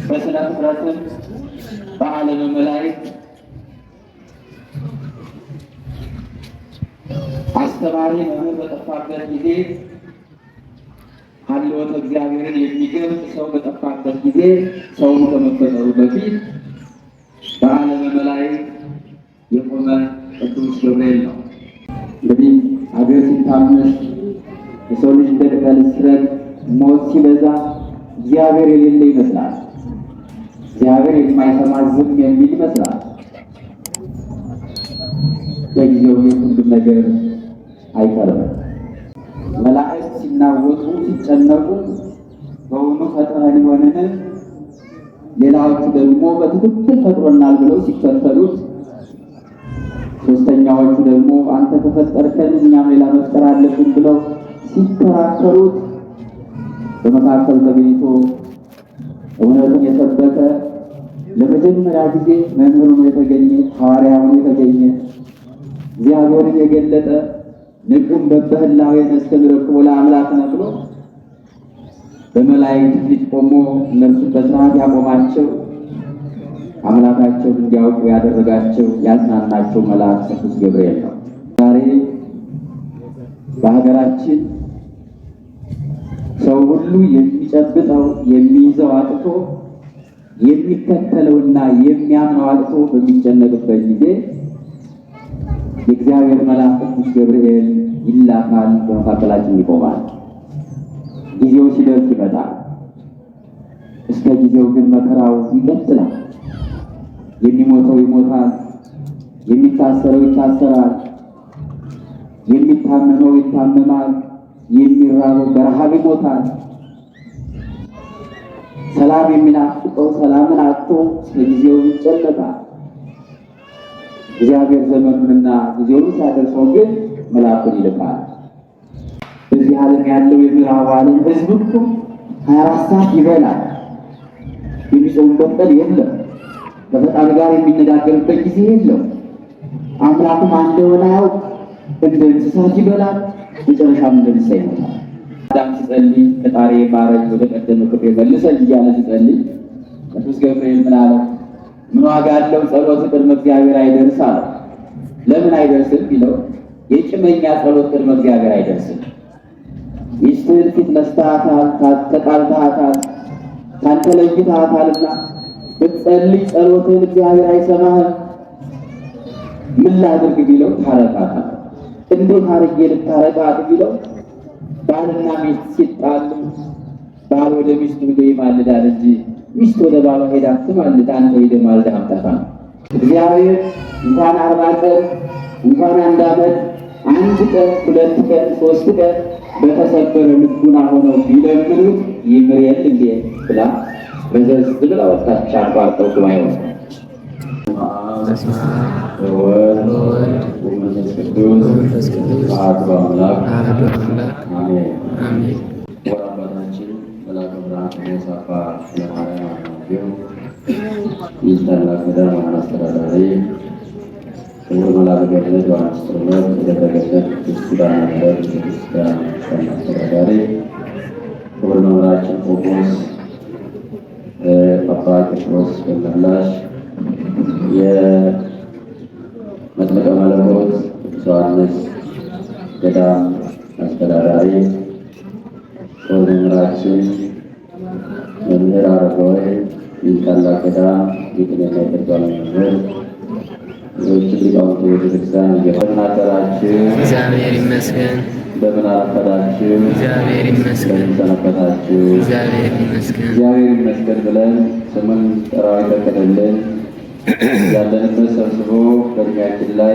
በስነ ፍጥረትም በዓለመ መላእክት አስተማሪ መምህር በጠፋበት ጊዜ ሀልወተ እግዚአብሔርን የሚገልጽ ሰው በጠፋበት ጊዜ ሰውን ከመፈጠሩ በፊት በዓለመ መላእክት የቆመ ቅዱስ ገብርኤል ነው። እንግዲህ ሀገር ሲታመስ የሰው ልጅ እንደ ቅጠል ሲረግፍ ሞት ሲበዛ እግዚአብሔር የሌለ ይመስላል። እግዚአብሔር የማይሰማ ዝም የሚል ይመስላል። በጊዜው ሁሉም ነገር አይቀርም። መላእክት ሲናወጡ ሲጨነቁ በውኑ ፈጥረን ይሆንን? ሌላዎቹ ደግሞ በትክክል ፈጥሮናል ብለው ሲከተሉት፣ ሶስተኛዎቹ ደግሞ አንተ ከፈጠርከን እኛም ሌላ መፍጠር አለብን ብለው ሲከራከሩት፣ በመካከል ተገኝቶ እውነቱን የሰበከ ለመጀመሪያ ጊዜ መምህር ሆኖ የተገኘ ሐዋርያ ሆኖ የተገኘ እግዚአብሔርን የገለጠ ንቁም በበህላዌ ነስተምረክቦ ለአምላክ ነብሎ በመላእክት ፊት ቆሞ እነርሱን በስርዓት ያቆማቸው አምላካቸውን እንዲያውቁ ያደረጋቸው ያጽናናቸው መልአክ ቅዱስ ገብርኤል ነው። ዛሬ በሀገራችን ሰው ሁሉ የሚጨብጠው የሚይዘው አጥቶ የሚከተለውና የሚያምነው አጥቶ በሚጨነቅበት ጊዜ የእግዚአብሔር መልአክ ቅዱስ ገብርኤል ይላካል፣ በመካከላችን ይቆማል። ጊዜው ሲደርስ ይመጣል። እስከ ጊዜው ግን መከራው ይቀጥላል። የሚሞተው ይሞታል፣ የሚታሰረው ይታሰራል፣ የሚታመመው ይታመማል፣ የሚራበው በረሃብ ይሞታል። ሰላም የሚናፍቀው ሰላምን አጥቶ እስከ ጊዜው ይጨነቃል። እግዚአብሔር ዘመኑንና ጊዜውን ሲያደርሰው ግን መልአኩን ይልካል። በዚህ ዓለም ያለው የምዕራቡ ዓለም ሕዝብ እኮ 24 ሰዓት ይበላል፣ የሚጾምበት ቀን የለም፣ ከፈጣሪ ጋር የሚነጋገርበት ጊዜ የለም። አምላኩም እንደሆነ ያውቅ እንደ እንስሳት ይበላል፣ መጨረሻም እንደ እንስሳ ይሞታል። አዳም ሲጸልይ ፈጣሪ ማረኝ ወደ ቀደመ ክብሬ መልሰኝ እያለ ሲጸልይ ቅዱስ ገብርኤል ምን አለው? ምን ዋጋ አለው ጸሎት ቅድመ እግዚአብሔር አይደርስ አለ። ለምን አይደርስም ቢለው የጭመኛ ጸሎት ቅድመ እግዚአብሔር አይደርስም። ሚስትህን ፊት ነስተሃታል፣ ተጣልተሃታል፣ ካንተ ለይተሃታልና ብትጸልይ ጸሎትን እግዚአብሔር አይሰማህም። ምን ላድርግ ቢለው ታረቃታል። እንዴት አድርጌ ልታረቃት ቢለው ባልና ሚስት ሲጣሉ ባል ወደ ሚስቱ ሄዶ ይማልዳል እንጂ ሚስት ወደ ባሏ ሄዳ ትማልድ፣ አንተ ሄደህ ማልደህ አምጣታ። እግዚአብሔር እንኳን 40 ቀን እንኳን 1 ዓመት 1 ቀን 2 ቀን 3 ቀን በተሰበረ ልቡና ሆነው ቢለምኑት ይምር የለ እንዴ ብላ በዘዝ ብላ ወጣች። አቋርጠው ጉባኤው ወመንፈስ ቅዱስ አሐዱ አምላክ አሜን። ወራባታችን መልአከ ብርሃን የሳፋ ለማርያም አናገው ይስታላክ ገዳም ዋና አስተዳዳሪ ክቡር መልአከ ገነት ዮሐንስ ጥሩነህ የተደረገለት ቅዱስ ኪዳነ ምሕረት ቤተክርስቲያን ዋና አስተዳዳሪ ክቡር መምህራችን ቆሞስ አባ ጴጥሮስ ደመላሽ የመጥምቀ መለኮት ቅዱስ ዮሐንስ ገዳም አስተዳዳሪ ክቡር መምህራችን መምህር አረጋዊ ይስታላክ ገዳም የቅኔና የትርጓሜ መምህር ሌሎች ሊቃውንት ቤተክርስቲያን እንደምን አደራችሁ? እግዚአብሔር ይመስገን። እንደምን አረፈዳችሁ? እግዚአብሔር ይመስገን። እንደምን ሰነበታችሁ? እግዚአብሔር ይመስገን። እግዚአብሔር ይመስገን ብለን ስሙን ጠራው ይተከለልን ያለንበት ሰብስቦ በእድሜያችን ላይ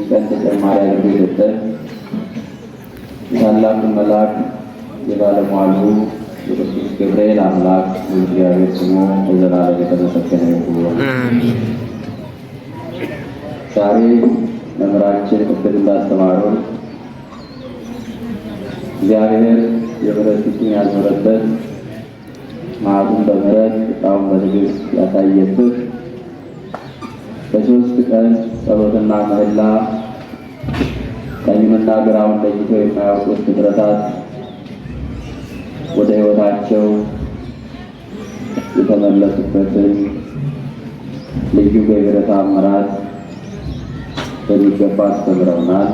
ቀን ተጨማሪ አድርጎ የሰጠን ታላቁ መልአክ የባለሟሉ የቅዱስ ገብርኤል አምላክ እግዚአብሔር ስሙ ለዘላለም የተመሰገነ ይሁን። አሜን። ዛሬ መምህራችን ቅድም እንዳስተማሩን እግዚአብሔር የምሕረት ፊቱን ያዞረበት መዓቱን በምሕረት ቁጣውን በትዕግስት ያሳየበት በ3 ቀን ጸሎትና ምህላ ቀኙንና ግራውን ለይተው የማያውቁት ፍጥረታት ወደ ሕይወታቸው የተመለሱበትን ልዩ ገቢረ ተአምራት በሚገባ አስተምረውናል።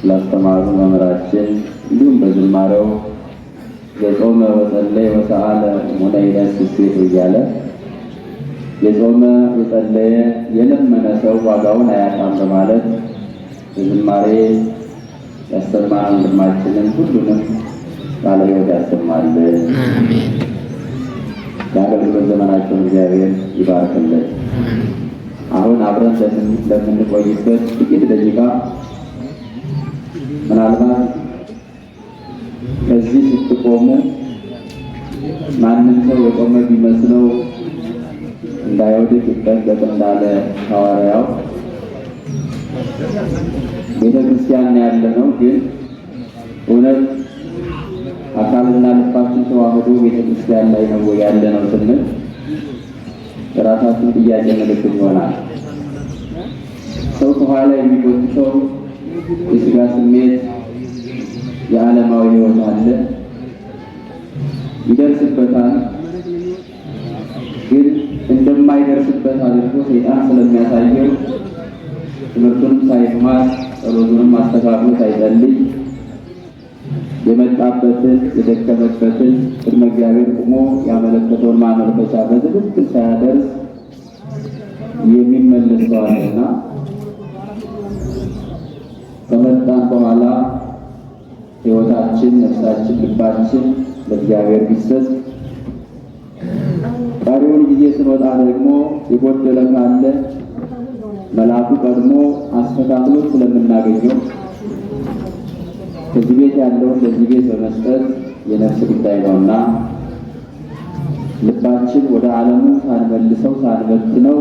ላስተማሩ መምህራችን እንዲሁም በዝማሬው የጾመ ወጸለየ ወሰአለ እሙነ ይነስእ እያለ የጾመ የጸለየ የለመነ ሰው ዋጋውን አያጣም በማለት በዝማሬ ያስተማር ወንድማችንን ሁሉንም ቃለ ሕይወት ያሰማልን። አሜን። የአገልግሎት ዘመናቸውን እግዚአብሔር ይባርክልን። አሁን አብረን ለምንቆይበት ጥቂት ደቂቃ ምናልባት ከዚህ ስትቆሙ ማንም ሰው የቆመ ቢመስለው እንዳይወድቅ ይጠንቀቅ እንዳለ ሐዋርያው ቤተ ክርስቲያን ያለ ነው። ግን እውነት አካልና ልባችን ተዋህዶ ቤተ ክርስቲያን ላይ ነው ያለ ነው ስንል ራሳችን ጥያቄ ምልክት ይሆናል። ሰው ከኋላ የሚጎትተው የሥጋ ስሜት የዓለማዊ ሕይወት አለ፣ ይደርስበታል። ግን እንደማይደርስበት አድርጎ ሰይጣን ስለሚያሳየው ትምህርቱንም ሳይማር ጸሎቱንም አስተካክሎ ሳይጸልይ የመጣበትን የደከመበትን ቅድመ እግዚአብሔር ቆሞ ያመለከተውን ማመልከቻ በትክክል ሳያደርስ የሚመለስ ሰው አለና ከመጣን በኋላ ሕይወታችን፣ ነፍሳችን፣ ልባችን ለእግዚአብሔር ቢሰጥ ቀሪውን ጊዜ ስንወጣ ደግሞ የጎደለ ካለ መልአኩ ቀድሞ አስተካክሎ ስለምናገኘው ከዚህ ቤት ያለውን ለዚህ ቤት በመስጠት የነፍስ ጉዳይ ነውና ልባችን ወደ ዓለሙ ሳንመልሰው ሳንበትነው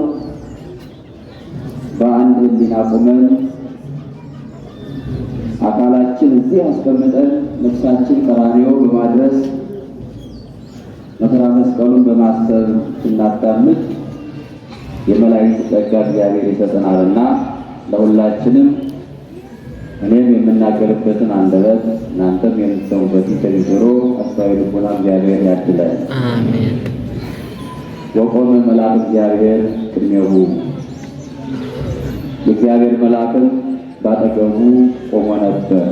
በአንድ ሕሊና ቆመን አካላችን እዚህ አስቀምጠን ነፍሳችን ቀራንዮ በማድረስ መከራ መስቀሉን በማሰብ ስናዳምጥ የመላእክት ጸጋ እግዚአብሔር ይሰጠናልና ለሁላችንም እኔም የምናገርበትን አንደበት እናንተም የምትሰሙበትን ከሚሰሩ አስተዋይ ልቦና እግዚአብሔር ያድለን። አሜን። ወቆመ መልአክ እግዚአብሔር ቅድሜሁ፣ የእግዚአብሔር መልአክም ባጠገቡ ቆሞ ነበር።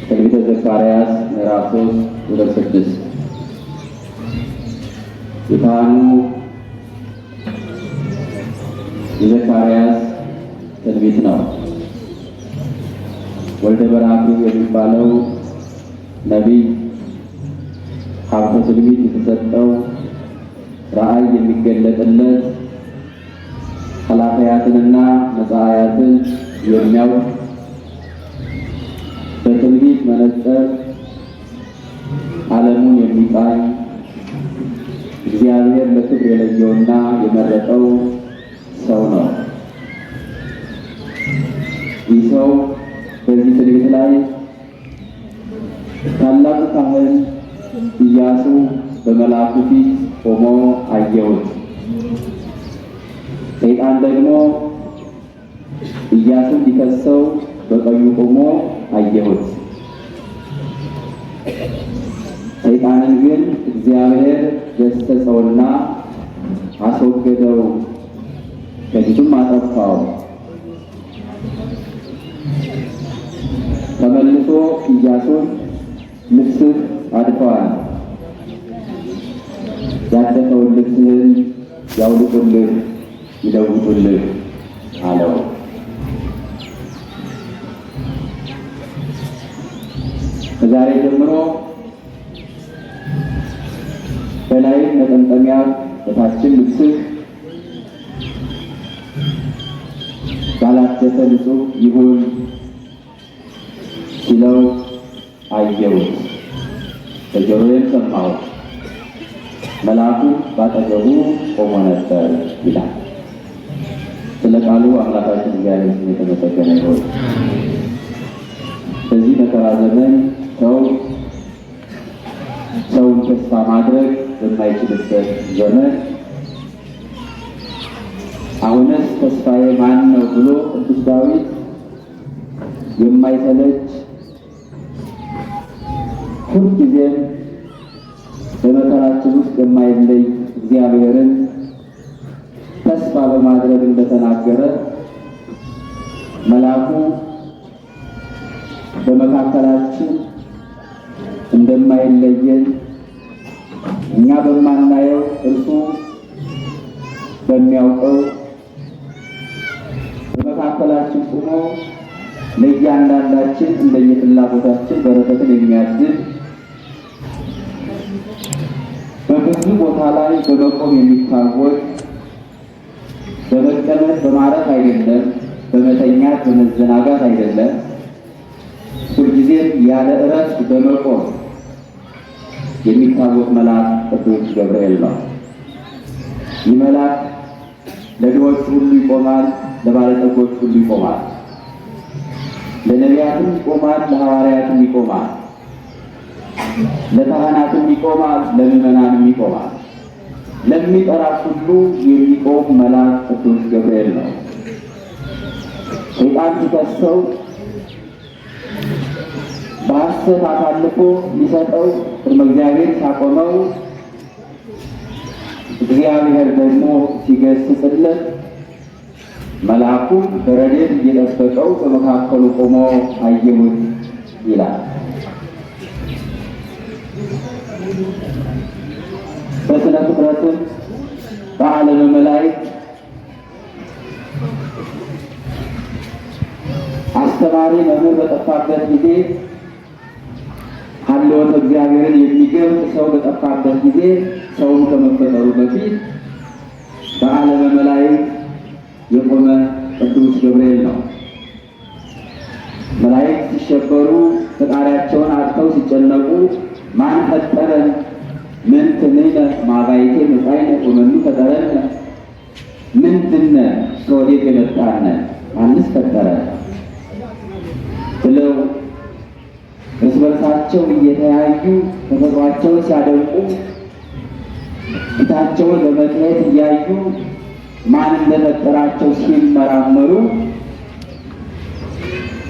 ትንቢተ ዘካርያስ ምዕራፍ 3 ቁጥር 6 የካህኑ የዘካርያስ ትንቢት ነው። ወልደ በራክዩ የሚባለው ነቢይ ሀብተ ትንቢት የተሰጠው ራእይ የሚገለጥለት ኃላፊያትንና መጻእያትን የሚያውቅ በትንቢት መነጽር ዓለሙን የሚቃኝ እግዚአብሔር ለክብር የለየውና የመረጠው ሰው ነው። ይህ ሰው በዚህ ትንቢት ላይ ታላቁ ካህን ኢያሱ በመልአኩ ፊት ቆሞ አየሁት። ሰይጣን ደግሞ ኢያሱን ሊከሰው በቀኙ ቆሞ አየሁት። ሰይጣንን ግን እግዚአብሔር ገሰጸውና አስወገደው፣ ከፊቱም አጠፋው። ተመልሶ ኢያሱን ልብስህ አድፈዋል፣ ያደፈውን ልብስህን ያውልቁልህ ይለውጡልህ አለው። ከዛሬ ጀምሮ በላይ መጠምጠሚያ በታችን ልብስህ ባላደፈ ንጹሕ ይሁን ሲለው አየሁት፣ በጆሮዬም ሰማሁት፣ መልአኩ ባጠገቡ ቆሞ ነበር ይላል። ስለ ቃሉ አምላካችን እግዚአብሔር ስም የተመሰገነ ይሁን። በዚህ መከራ ዘመን ሰውን ተስፋ ማድረግ በማይችልበት ዘመን አሁንስ ተስፋዬ ማን ነው ብሎ ቅዱስ ዳዊት የማይሰለች ሁልጊዜም በመከራችን ውስጥ የማይለይ እግዚአብሔርን ተስፋ በማድረግ እንደተናገረ መልአኩ በመካከላችን እንደማይለየን እኛ በማናየው እርሱ በሚያውቀው በመካከላችን ቆሞ ለእያንዳንዳችን እንደየፍላጎታችን በረከትን የሚያድል በብዙ ቦታ ላይ በመቆም የሚታወቅ በመቀመጥ በማረፍ አይደለም፣ በመተኛት በመዘናጋት አይደለም፣ ሁልጊዜም ያለ እረፍት በመቆም የሚታወቅ መልአክ ቅዱስ ገብርኤል ነው። ይህ መልአክ ለድሆች ሁሉ ይቆማል፣ ለባለጠጎች ሁሉ ይቆማል፣ ለነቢያትም ይቆማል፣ ለሐዋርያትም ይቆማል፣ ለካህናትም ይቆማል፣ ለምዕመናንም ይቆማል። ለሚጠራት ሁሉ የሚቆም መልአክ ቅዱስ ገብርኤል ነው። ሰይጣን ሲከሰው በሐሰት አሳልፎ ሊሰጠው ቅድመ እግዚአብሔር ሲያቆመው እግዚአብሔር ደግሞ ሲገስጽለት መልአኩን በረድኤት እየጠበቀው በመካከሉ ቆሞ አየሁት ይላል። በስነ ፍጥረትም በዓለመ መላእክት አስተማሪ መምህር በጠፋበት ጊዜ ሀልወተ እግዚአብሔርን የሚገልጥ ሰው በጠፋበት ጊዜ ሰውን ከመፈጠሩ በፊት በዓለመ መላእክት የቆመ ቅዱስ ገብርኤል ነው። መላእክት ሲሸበሩ ፈጣሪያቸውን አጥተው ሲጨነቁ ማን ፈጠረን? ምን ትንነ ማባይቴ መጻይነ ወመኑ ፈጠረን? ምንድነ ከወዴት የመጣነ ማንስ ፈጠረን ብለው እርስ በርሳቸው እየተያዩ ተፈጥሯቸውን ሲያደንቁ ፊታቸውን በመጽሔት እያዩ ማን እንደፈጠራቸው ሲመራመሩ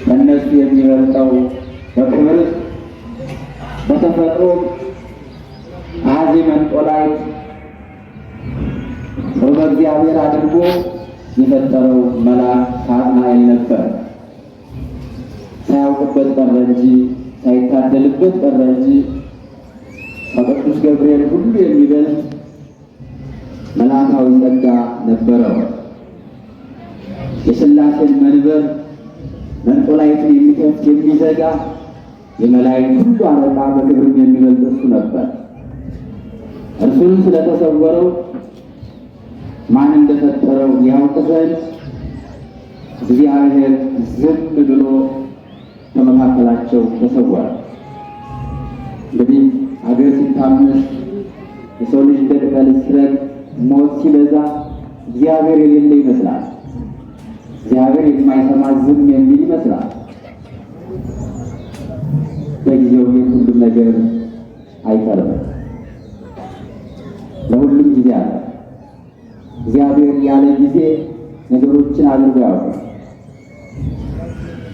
ከእነሱ የሚበልጠው በክብር በተፈጥሮ አሐዜ መንጦላዕት በእግዚአብሔር አድርጎ የፈጠረው መልአክ ሳጥናኤል ነበር። ሳያውቅበት ቀረ እንጂ ሳይታደልበት ቀረ እንጂ ከቅዱስ ገብርኤል ሁሉ የሚበልጥ መልአካዊ ጸጋ ነበረው። የሥላሴን መንበር መንጦላዕትን የሚከፍት የሚዘጋ የመላእክት ሁሉ አለቃ በክብርም የሚበልጥ እሱ ነበር። እርሱንም ስለተሰወረው ማን እንደፈጠረው ያውቅ ዘንድ እግዚአብሔር ዝም ብሎ ከመካከላቸው ተሰወረ። እንግዲህ ሀገር ሲታመስ የሰው ልጅ እንደ ቅጠል ሲረግፍ ሞት ሲበዛ እግዚአብሔር የሌለ ይመስላል። እግዚአብሔር የማይሰማ ዝም የሚል ይመስላል። በጊዜው ግን ሁሉም ነገር አይቀርም። ለሁሉም ጊዜ አለ። እግዚአብሔር ያለ ጊዜ ነገሮችን አድርጎ ያውቃል።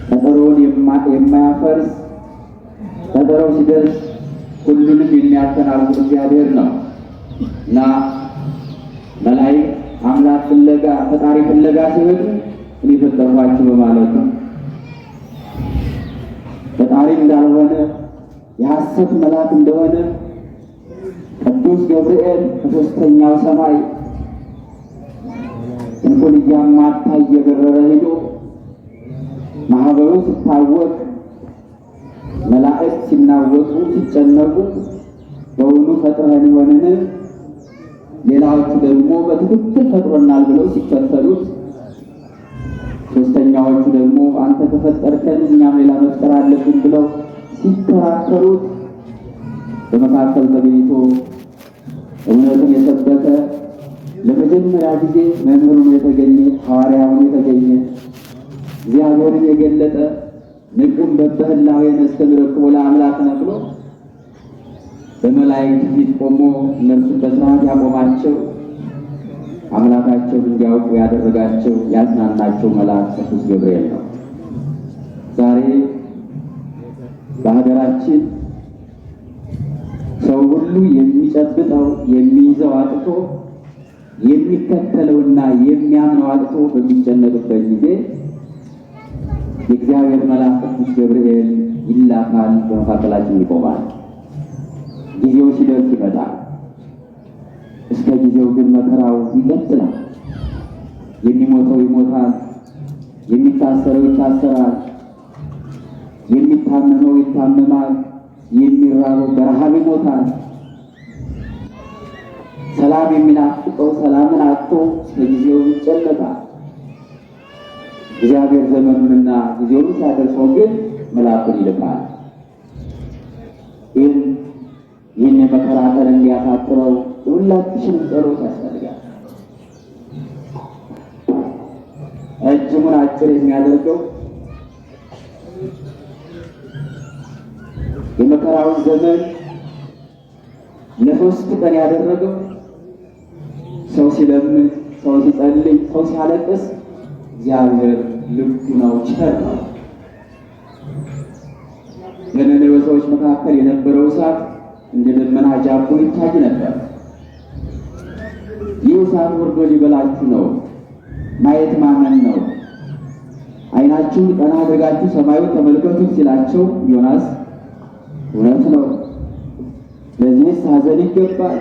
ቀጠሮውን የማያፈርስ ቀጠሮው ሲደርስ ሁሉንም የሚያከናውን እግዚአብሔር ነው እና መላእክት አምላክ ፍለጋ ፈጣሪ ፍለጋ ሲሄዱ እኔ ፈጠርኳችሁ በማለቱ ፈጣሪ እንዳልሆነ የሐሰት መልአክ እንደሆነ ቅዱስ ገብርኤል ከሦስተኛው ሰማይ እንቁል እያማታ እየበረረ ሄዶ ማህበሩ ሲታወቅ መላእክት ሲናወጡ ሲጨነቁ በውኑ ፈጥረን ይሆንን? ሌላዎቹ ደግሞ በትክክል ፈጥሮናል ብለው ሲከተሉት፣ ሦስተኛዎቹ ደግሞ አንተ ከፈጠርከን እኛም ሌላ መፍጠር አለብን ብለው ሲከራከሩት በመካከል ተገኝቶ እውነትን የሰበከ ለመጀመሪያ ጊዜ መምህር ሆኖ የተገኘ ሐዋርያ ሆኖ የተገኘ እግዚአብሔርን የገለጠ ንቁም በበህላዌ ነስተምረክቦ ለአምላክነ ብሎ በመላእክት ፊት ቆሞ እነርሱን በሥርዓት ያቆማቸው አምላካቸውን እንዲያውቁ ያደረጋቸው ያጽናናቸው መልአክ ቅዱስ ገብርኤል ነው። ዛሬ በሀገራችን ሰው ሁሉ የሚጨብጠው የሚይዘው አጥቶ የሚከተለውና የሚያምነው አጥቶ በሚጨነቅበት ጊዜ የእግዚአብሔር መልአክ ቅዱስ ገብርኤል ይላካል፣ በመካከላችን ይቆማል። ጊዜው ሲደርስ ይመጣል። እስከ ጊዜው ግን መከራው ይቀጥላል። የሚሞተው ይሞታል፣ የሚታሰረው ይታሰራል፣ የሚታመመው ይታመማል፣ የሚራበው በረሃብ ይሞታል። ሰላም የሚናፍቀው ሰላምን አጥቶ በጊዜው ይጨነቃል። እግዚአብሔር ዘመኑንና ጊዜውን ሲያደርሰው ግን መልአኩን ይልካል። ይህን የመከራ ቀን እንዲያሳጥረው የሁላችንም ጸሎት ያስፈልጋል። ረጅሙን አጭር የሚያደርገው የመከራውን ዘመን ለ3 ቀን ያደረገው ሰው ሲለምን፣ ሰው ሲጸልይ፣ ሰው ሲያለቅስ እግዚአብሔር ልቡ ነው፣ ቸር ነው። በነነዌ ሰዎች መካከል የነበረው እሳት እንደ ደመና ጃቦ ይታይ ነበር። ይህ እሳት ወርዶ ሊበላችሁ ነው፣ ማየት ማመን ነው፣ ዓይናችሁን ቀና አድርጋችሁ ሰማዩን ተመልከቱ ሲላቸው ዮናስ እውነት ነው፣ ለዚህስ ሐዘን ይገባል፣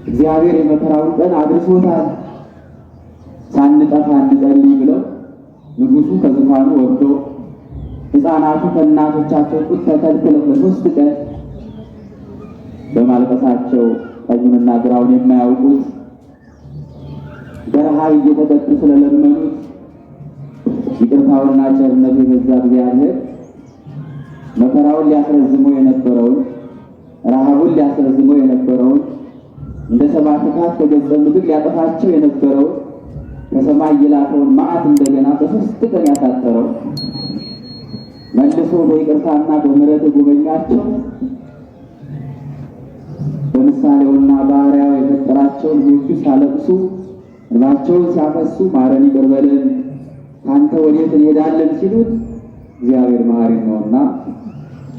እግዚአብሔር የመከራውን ቀን አድርሶታል፣ ሳንጠፋ እንጸልይ ብለው ንጉሡ ከዙፋኑ ወርዶ ሕፃናቱ ከእናቶቻቸው ጡት ተከልክለው ለ3 ቀን በማልቀሳቸው ቀኙንና ግራውን የማያውቁት በረሃብ እየተጠቁ ስለለመኑት ይቅርታውና ቸርነቱ የበዛ እግዚአብሔር መከራውን ሊያስረዝመው የነበረውን ረሃቡን ሊያስረዝመው የነበረውን እንደ ሰማዕት ካህን ከገጸ ምድር ሊያጠፋቸው የነበረውን ከሰማይ የላከውን መዓት እንደገና በ3 ቀን ያሳጠረው መልሶ በይቅርታና በምሕረት የጎበኛቸው በምሳሌውና በአርአያው የፈጠራቸው ልጆቹ ሲያለቅሱ እንባቸውን ሲያፈሱ ማረን ይቅር በለን ካንተ ወዴት እንሄዳለን ሲሉት እግዚአብሔር መሐሪ ነውና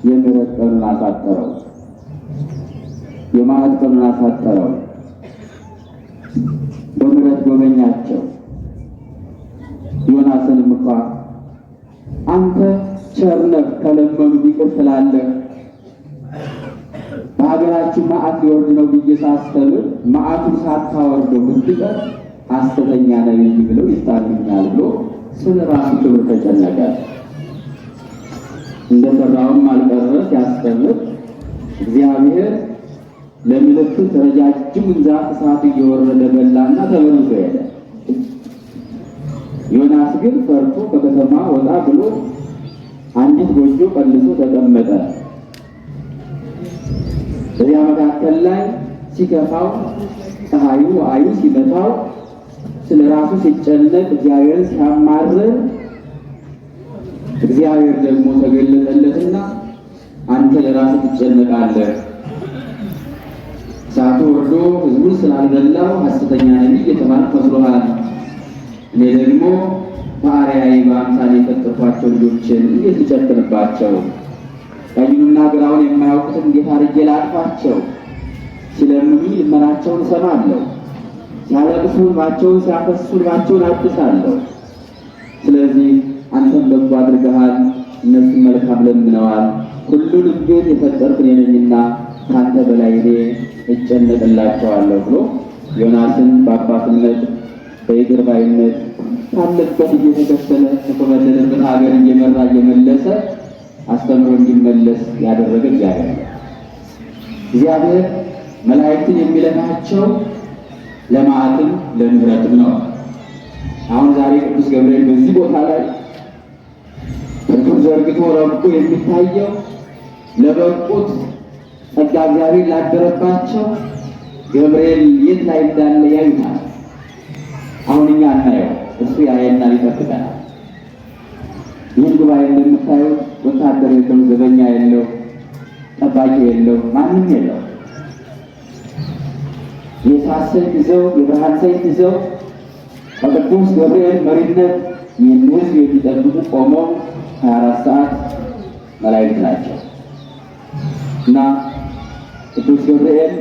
የምሕረት ቀኑን አሳጠረው፣ የመዓት ቀኑን አሳጠረው። በምሕረት ጎበኛቸው። ዮናስንም እንኳ አንተ ቸር ነህ፣ ከለመኑ ይቅር ትላለህ፣ በሀገራችን መዓት ሊወርድ ነው ብዬ ሳስተምር መዓቱን ሳታወርደው ብትቀር ሐሰተኛ ነቢይ ብለው ይጣሉኛል ብሎ ስለ ራሱ ክብር ተጨነቀ። እንደፈራውም አልቀረ ሲያስተምር እግዚአብሔር ለምልክት ረጃጅም ዛፍ እሳት እየወረደ በላና ተመልሶ ሄደ። ዮናስ ግን ፈርቶ ከከተማ ወጣ ብሎ አንዲት ጎጆ ቀልሶ ተቀመጠ። በዚያ መካከል ላይ ሲከፋው ፀሐዩ አዩ ሲመታው ስለ ራሱ ሲጨነቅ እግዚአብሔር ሲያማርር እግዚአብሔር ደግሞ ተገለጠለትና አንተ ለራስህ ትጨነቃለህ፣ እሳቱ ወርዶ ሕዝቡን ስላልበላው ሐሰተኛ ነቢይ የተባልክ መስሎሃል። እኔ ደግሞ በአርአያዬ በአምሳሌ የፈጠርኳቸው ልጆችን እንዴት ልጨክንባቸው? ቀኙንና ግራውን የማያውቁትን እንዴት አድርጌ ላጥፋቸው? ሲለምኑኝ ልመናቸውን እሰማለሁ፣ ሲያለቅሱ እንባቸውን ሲያፈሱ እንባቸውን አብሳለሁ። ስለዚህ አንተም በጎ አድርገሃል፣ እነሱም መልካም ለምነዋል። ሁሉንም ግን የፈጠርኩ እኔ ነኝና ከአንተ በላይ እኔ እጨነቅላቸዋለሁ ብሎ ዮናስን በአባትነት በይቅር ባይነት ካለበት እየተከተለ ከተበደለበት ሀገር እየመራ እየመለሰ አስተምሮ እንዲመለስ ያደረገ እግዚአብሔር ነው። እግዚአብሔር መላእክትን የሚልካቸው ለመዓትም ለምሕረትም ነው። አሁን ዛሬ ቅዱስ ገብርኤል በዚህ ቦታ ላይ እጁን ዘርግቶ ረብቆ የሚታየው ለበቁት ጸጋ እግዚአብሔር ላደረባቸው ገብርኤል የት ላይ እንዳለ ያዩታል። አሁን እኛ እናየው፣ እሱ ያየናል፣ ይጠብቀናል። ይህን ጉባኤ እንደምታዩት ወታደር የለው፣ ዘበኛ የለው፣ ጠባቂ የለው፣ ማንም የለው። የእሳት ሰይፍ ይዘው የብርሃን ሰይፍ ይዘው በቅዱስ ገብርኤል መሪነት ይህን ሕዝብ የሚጠብቁ ቆመው 24 ሰዓት መላእክት ናቸው እና ቅዱስ ገብርኤል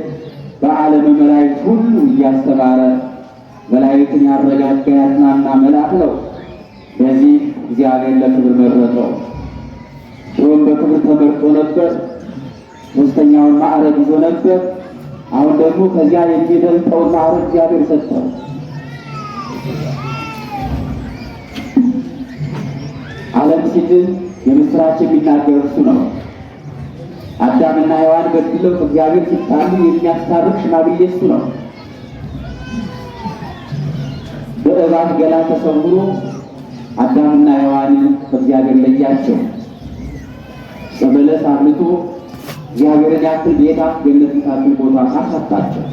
በዓለመ መላእክት ሁሉ እያስተማረ መላእክትን ያረጋጋ ያጽናና መልአክ ነው። በዚህ እግዚአብሔር ለክብር መረጠው። ድሮም በክብር ተመርጦ ነበር። ሶስተኛውን ማዕረግ ይዞ ነበር። አሁን ደግሞ ከዚያ የሚበልጠውን ማዕረግ እግዚአብሔር ሰጠው። ዓለም ሲድን የምስራች የሚናገር እርሱ ነው። አዳምና ሔዋን በድለው ከእግዚአብሔር ሲጣሉ የሚያስታርቅ ሽማግሌ እሱ ነው። በእባብ ገላ ተሰውሮ አዳምና ሔዋንን ከእግዚአብሔር ለያቸው። በበለስ አብልቶ እግዚአብሔርን ያክል ጌታ ገነትን ታክል ቦታ አሳጣቸው።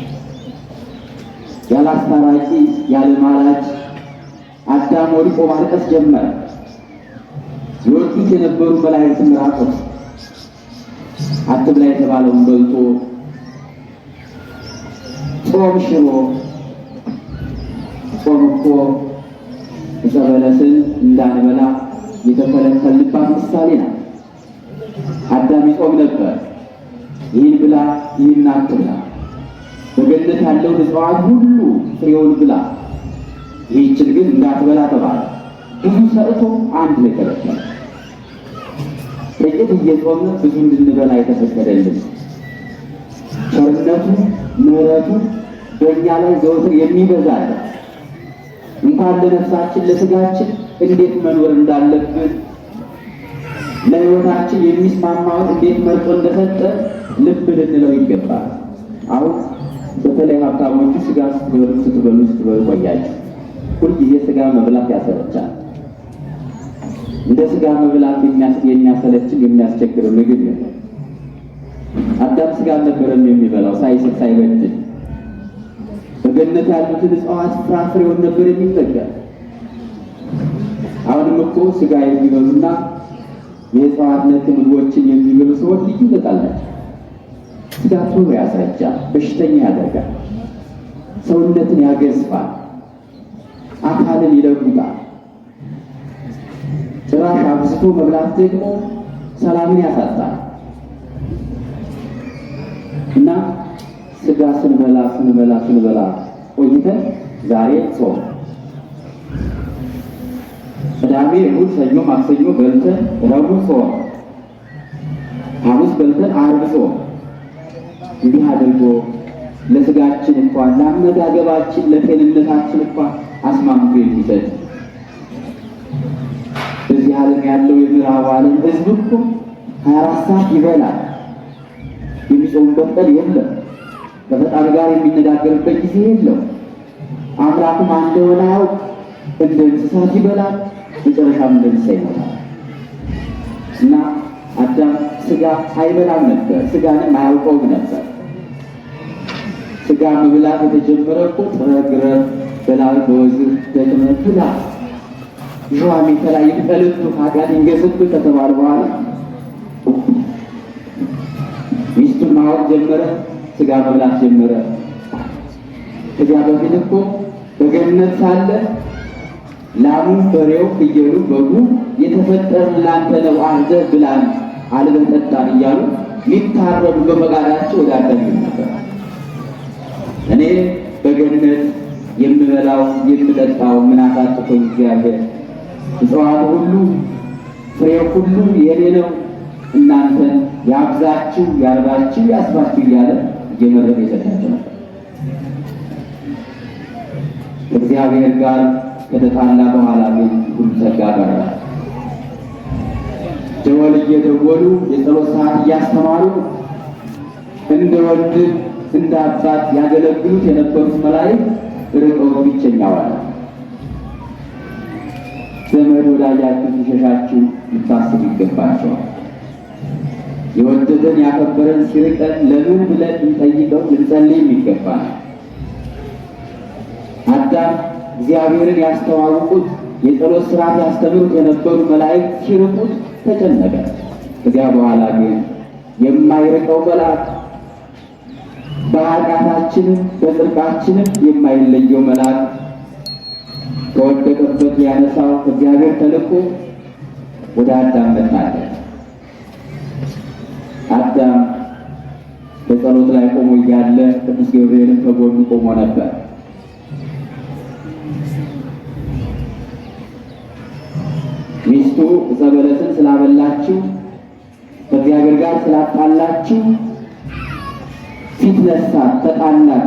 ያለ አስታራቂ ያለ ማላጅ አዳም ወድቆ ማልቀስ ጀመረ። የወጡት የነበሩ መላእክትን ራቁት አትብላ የተባለውን በልቶ ጾም ሽሮ ጾም እኮ ዕፀ በለስን እንዳንበላ የተከለከልንባት ምሳሌ ናት። አዳም ይጾም ነበር። ይህን ብላ ይህን አትብላ፣ በገነት ያለውን እጽዋት ሁሉ ፍሬውን ብላ፣ ይህችን ግን እንዳትበላ ተባለ። ብዙ ሰርቶ አንድ ላይ ተከለከለ። ጥቂት እየጾመ ብዙ እንድንበላ የተፈቀደልን ቸርነቱ ምሕረቱ በእኛ ላይ ዘወትር የሚበዛል። እንኳን ለነፍሳችን ለስጋችን እንዴት መኖር እንዳለብን ለሕይወታችን የሚስማማውን እንዴት መርጦ እንደሰጠ ልብ ልንለው ይገባል። አሁን በተለይ ሀብታሞቹ ስጋ ስትበሉ ቆያችሁ። ሁልጊዜ ስጋ መብላት ያሰለቻል። እንደ ስጋ መብላት የሚያሰለችን የሚያስቸግር ምግብ ነው። አዳም ስጋ አልነበረም የሚበላው ሳይስት ሳይበድል። በገነት ያሉትን እጽዋት ፍራፍሬውን ነበር የሚጠቀም። አሁንም እኮ ስጋ የሚበሉና የእጽዋት ነክ ምግቦችን የሚበሉ ሰዎች ልዩነት አላቸው። ስጋ ቶሎ ያስረጃል፣ በሽተኛ ያደርጋል፣ ሰውነትን ያገዝፋል፣ አካልን ይለውጣል። ጭራሽ አብዝቶ መብላት ደግሞ ሰላምን ያሳጣል። እና ስጋ ስንበላ ቆይተን ዛሬ ጾም፣ ቅዳሜ፣ እሑድ፣ ሰኞ፣ ማክሰኞ በልተን ረቡዕ ጾም፣ ሐሙስ በልተን ዓርብ ጾም። እንዲህ አድርጎ ለስጋችን እንኳን ለአመጋገባችን ለጤንነታችን እንኳን አስማምቶ የሚሰጥ በዚህ ዓለም ያለው የምዕራብ ዓለም ሕዝብ እኮ 24 ሰዓት ይበላል። የሚጾምበት ቀን የለም። ከፈጣሪ ጋር የሚነጋገርበት ጊዜ የለው። አምላኩም አንድ ሆነ ያውቅ እንደ እንስሳት ይበላል፣ መጨረሻም እንደ እንስሳ ይሞታል። እና አዳም ስጋ አይበላም ነበር፣ ስጋንም አያውቀውም ነበር። ስጋ መብላት የተጀመረ እኮ ጥረግረህ በላብ በወዝህ ደክመህ ብላ ዥዋሜ ከላይ ጠልቱ ኃጢአት ይንገስብህ ከተባለ በኋላ ሚስቱን ማወቅ ጀመረ፣ ስጋ መብላት ጀመረ። ከዚያ በፊት እኮ በገነት ሳለ ላሙ፣ በሬው፣ ፍየሉ፣ በጉ የተፈጠርን ላንተ ነው፣ አርደህ ብላን፣ አልበህ ጠጣን እያሉ ሊታረዱ በፈቃዳቸው ወደ አዳም ነበር። እኔ በገነት የምበላው የምጠጣው ምን አሳጥቶኝ እግዚአብሔር እጽዋት ሁሉ ፍሬው ሁሉ የኔ ነው፣ እናንተን ያብዛችሁ ያርባችሁ ያስባችሁ እያለ እየመረጠ የሰጣቸው ነበር። እግዚአብሔር ጋር ከተጣላ በኋላ ግን ሁሉ ጸጋ ቀረ። ደወል እየደወሉ የጸሎት ሰዓት እያስተማሩ እንደ ወንድም እንደ አባት ያገለግሉት የነበሩት መላእክት ርቀው ብቸኛ ዋለ። ዘመድ ወዳጃችሁ ሲሸሻችሁ ልታስቡ ይገባቸዋል። የወደደን ያከበረን ሲርቀን ለምን ብለን ልንጠይቀው ልንጸልይም ይገባል። አዳም እግዚአብሔርን ያስተዋውቁት የጸሎት ሥርዓት ያስተምሩት የነበሩ መላእክት ሲርቁት ተጨነቀ። ከዚያ በኋላ ግን የማይርቀው መልአክ በኃጢአታችንም በጽድቃችንም የማይለየው መልአክ ከወደቀበት ያነሳው እግዚአብሔር ተልኮ ወደ አዳም መጣለት። አዳም በጸሎት ላይ ቆሞ እያለ ቅዱስ ገብርኤልም ከጎኑ ቆሞ ነበር። ሚስቱ ዕፀ በለስን ስላበላችሁ ከእግዚአብሔር ጋር ስላጣላችሁ ፊት ነሳት፣ ተጣላት።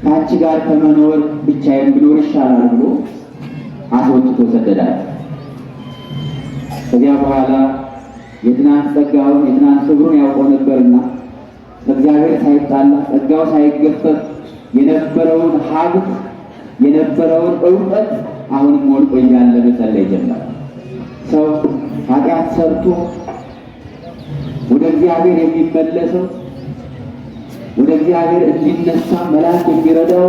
ከአንቺ ጋር ከመኖር ብቻዬን ብኖር ይሻላል ብሎ አስወጥቶ ሰደዳት። ከዚያ በኋላ የትናንት ጸጋውን የትናንት ክብሩን ያውቀው ነበርና ከእግዚአብሔር ሳይጣላ ጸጋው ሳይገፈፍ የነበረውን ሀብት የነበረውን እውቀት አሁንም ወድቆ እያለ መጸለይ ጀመረ። ሰው ኃጢአት ሰርቶ ወደ እግዚአብሔር የሚመለሰው ወደ እግዚአብሔር እንዲነሳ መልአክ የሚረዳው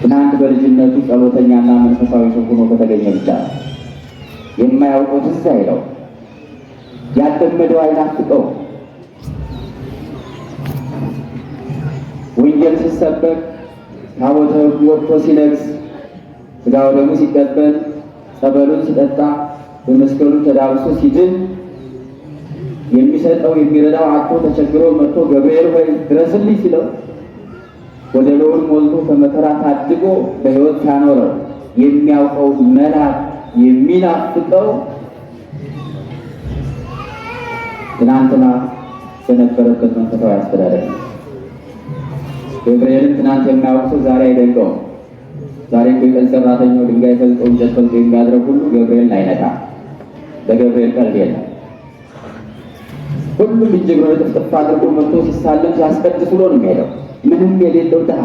ትናንት በልጅነቱ ጸሎተኛና መንፈሳዊ ሰው ሆኖ ከተገኘ ብቻ ነው። የማያውቀው ትዝ አይለው፣ ያልለመደው አይናፍቀው። ወንጌል ሲሰበክ ታቦተ ሕጉ ወጥቶ ሲነግስ ሥጋ ወደሙ ሲቀበል ጸበሉን ሲጠጣ በመስቀሉ ተዳብሶ ሲድን የሚሰጠው የሚረዳው አጥቶ ተቸግሮ መጥቶ ገብርኤል ሆይ ድረስልኝ ሲለው ወደ ልዑል ሞልቶ ከመከራ ታድጎ በሕይወት ሲያኖረው የሚያውቀው መልአክ የሚናፍቀው ትናንትና በነበረበት መንፈሳዊ አስተዳደር ነው። ገብርኤልን ትናንት የማያውቅ ሰው ዛሬ አይደንቀውም። ዛሬ የቀን ሰራተኛው ድንጋይ ፈልጦ እንጨት ፈልጦ የሚያድረው ሁሉ ገብርኤልን አይነካም። ለገብርኤል ቀልድ የለም። ሁሉም እጅ እግሩን ጥፍጥፍ አድርጎ መጥቶ ሲሳለም ሲያስቀድስ ብሎ ነው የሚሄደው። ምንም የሌለው ድሃ፣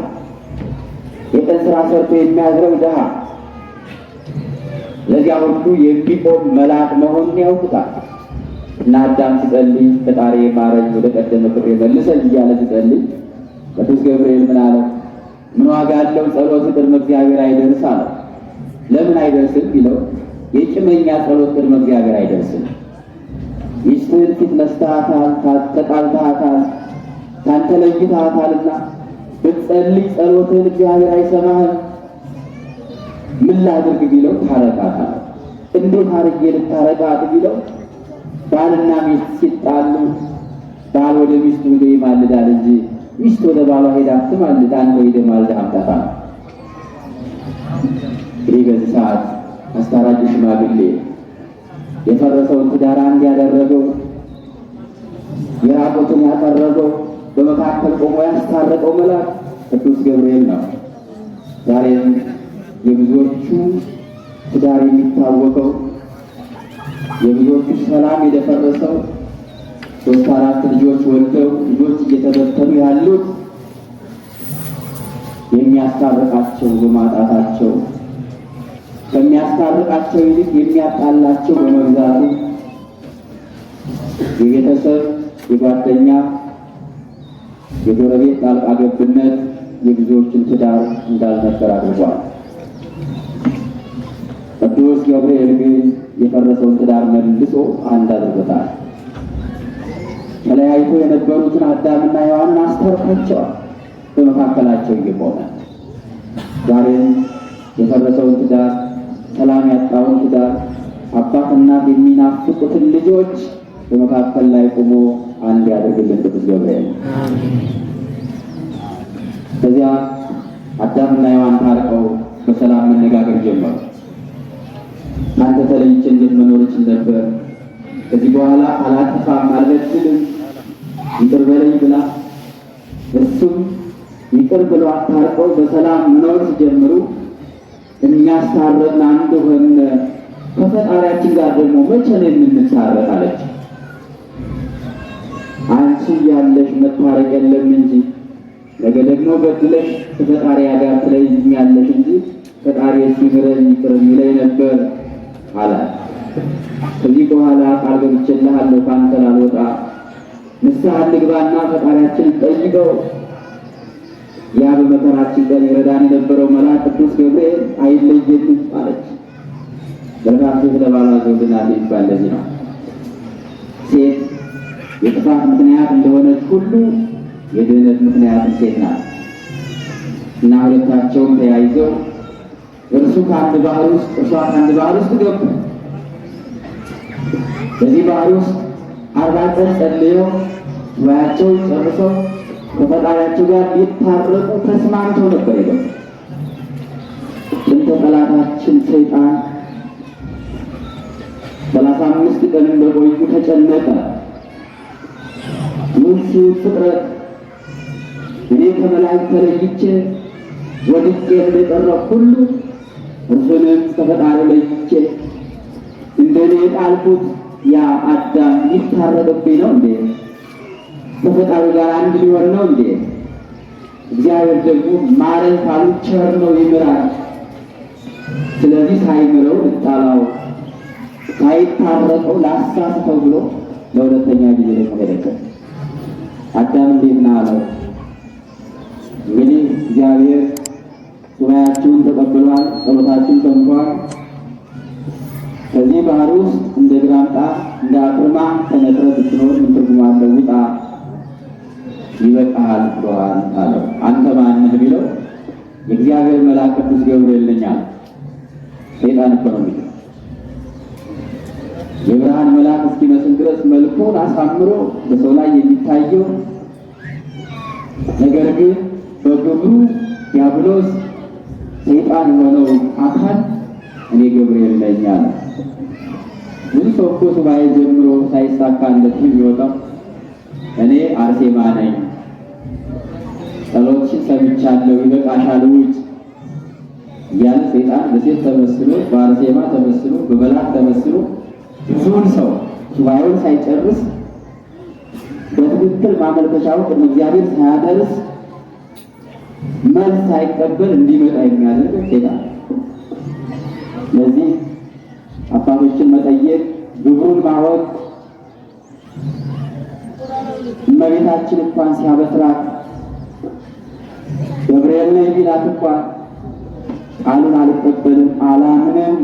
የቀን ስራ ሰርቶ የሚያድረው ድሃ ለዚያ ሁሉ የሚቆም መልአክ መሆኑን ያውቁታል። እና አዳም ሲጸልይ ፈጣሪ ማረኝ፣ ወደ ቀደመ ክብሬ መልሰኝ እያለ ሲጸልይ ቅዱስ ገብርኤል ምን አለው? ምን ዋጋ አለው ጸሎት ቅድመ እግዚአብሔር አይደርስ አለው። ለምን አይደርስም ቢለው የጭመኛ ጸሎት ቅድመ እግዚአብሔር አይደርስም። ሚስትህን ፊት ነስተሃታል፣ ተጣልተሃታል፣ ካንተ ለይተሃታልና ብትጸልይ ጸሎትህን እግዚአብሔር አይሰማህም። ምን ላድርግ ቢለው ታረቃታል። እንዴት አድርጌ ልታረቃት ቢለው ባልና ሚስት ሲጣሉ ባል ወደ ሚስቱ ሄዶ ይማልዳል እንጂ ሚስት ወደ ባሏ ሄዳ ትማልድ፣ አንተ ሄደህ ማልደህ አምጣታ። እንግዲህ በዚህ ሰዓት አስታራቂ ሽማግሌ የፈረሰውን ትዳር አንድ ያደረገው የራቁትን ያቀረበው በመካከል ቆሞ ያስታረቀው መልአክ ቅዱስ ገብርኤል ነው። ዛሬም የብዙዎቹ ትዳር የሚታወቀው የብዙዎቹ ሰላም የደፈረሰው 3-4 ልጆች ወልደው ልጆች እየተበተኑ ያሉት የሚያስታርቃቸው በማጣታቸው ከሚያስታርቃቸው ይልቅ የሚያጣላቸው በመብዛቱ የቤተሰብ የጓደኛ የጎረቤት ጣልቃ ገብነት የብዙዎችን ትዳር እንዳልነበር አድርጓል። ቅዱስ ገብርኤል ግን የፈረሰውን ትዳር መልሶ አንድ አድርጎታል። ተለያይቶ የነበሩትን አዳምና ሔዋንን አስታርቋቸዋል። በመካከላቸው እየቆመ ዛሬም የፈረሰውን ትዳር ሰላም ያጣውን ትዳር አባት እናት የሚናፍቁትን ልጆች በመካከል ላይ ቆሞ አንድ ያደርግልን ቅዱስ ገብርኤል። ከዚያ አዳምና ሔዋን ታርቀው በሰላም መነጋገር ጀመሩ። አንተ ተለይቼ እንዴት መኖር እችል ነበር? ከዚህ በኋላ አላጠፋም፣ አልበድልም፣ ይቅር በለኝ ብላ እሱም ይቅር ብሎ አታርቀው በሰላም መኖር ሲጀምሩ የሚያስታርቀን አንድ ሆነ። ከፈጣሪያችን ጋር ደግሞ መቼ ነው የምንታረቅ አለች። አንቺ ያለሽ መታረቅ የለም እንጂ ነገ ደግሞ በድለሽ ከፈጣሪ ጋር ትለይኛለሽ እንጂ ፈጣሪ ሲምረኝ ይቅር ይለኝ ነበር አላት። ከዚህ በኋላ ቃል ገብቼልሃለሁ ካንተ ላልወጣ ንስሐ እንግባና ፈጣሪያችንን ጠይቀው ያ በመከራችን ቀን ይረዳን የነበረው መልአክ ቅዱስ ገብርኤል አይለየንም አለች። በጣም ሴት ለባሏ ዘውድ ናት የሚባል ለዚህ ነው። ሴት የጥፋት ምክንያት እንደሆነች ሁሉ የድህነት ምክንያትም ሴት ናት እና ሁለታቸውም ተያይዘው እርሱ ከአንድ ባህር ውስጥ እርሷ ከአንድ ባህር ውስጥ ገቡ። በዚህ ባህር ውስጥ 40 ቀን ጸልየው ሱባኤያቸውን ጨርሰው ከፈጣሪያቸው ጋር ሊታረቁ ተስማምተው ነበር የገቡት። ጥንተ ጠላታችን ሰይጣን 35 ቀን እንደቆዩ ተጨነቀ። ሙሉ ፍጥረት እኔ ከመላእክት ተለይቼ ወድቄ እንደቀረሁ ሁሉ እርሱንም ከፈጣሪ ለይቼ እንደኔ የጣልኩት ያ አዳም ሊታረቅብኝ ነው እንዴ? ከፈጣሪ ጋር አንድ ሊሆን ነው እንዴ? እግዚአብሔር ደግሞ ማረን ካሉ ቸር ነው ይምራል። ስለዚህ ሳይምረው ልጣላው፣ ሳይታረቀው ላሳስተው ብሎ ለሁለተኛ ጊዜ ደግሞ ሄደበት። አዳም እንዴት ነህ አለው። እንግዲህ እግዚአብሔር ሱባኤያችሁን ተቀብሏል፣ ጸሎታችሁን ሰምቷል። ከዚህ ባህር ውስጥ እንደ ግራምጣ እንደ አፍርማ ተነጥረህ ብትኖር ምን ትርጉም አለው? ውጣ፣ ይበቃሃል ብሎሃል አለው። አንተ ማነህ ቢለው የእግዚአብሔር መልአክ ቅዱስ ገብርኤል ነኝ አለ። ሰይጣን እኮ ነው የሚለው የብርሃን መልአክ እስኪመስል ድረስ መልኩን አሳምሮ በሰው ላይ የሚታየው ነገር ግን በግብሩ ዲያብሎስ ሰይጣን የሆነው አካል እኔ ገብርኤል ነኝ አለ። ብዙ ሰው እኮ ሱባኤ ጀምሮ ሳይሳካለት የሚወጣው እኔ አርሴማ ነኝ፣ ጸሎትሽን ሰምቻለሁ፣ ይበቃሻል ውጭ እያለ ሰይጣን በሴት ተመስሎ በአርሴማ ተመስሎ በመልአክ ተመስሎ ብዙውን ሰው ሱባኤውን ሳይጨርስ በትክክል ማመልከቻውን ቅድመ እግዚአብሔር ሳያደርስ መልስ ሳይቀበል እንዲመጣ የሚያደርግ ሰይጣን። ለዚህ አባቶችን መጠየቅ፣ ግብሩን ማወቅ፣ እመቤታችን እንኳን ሲያበስራት ገብርኤል ነኝ ቢላት እንኳን ቃሉን አልቀበልም አላምንም፣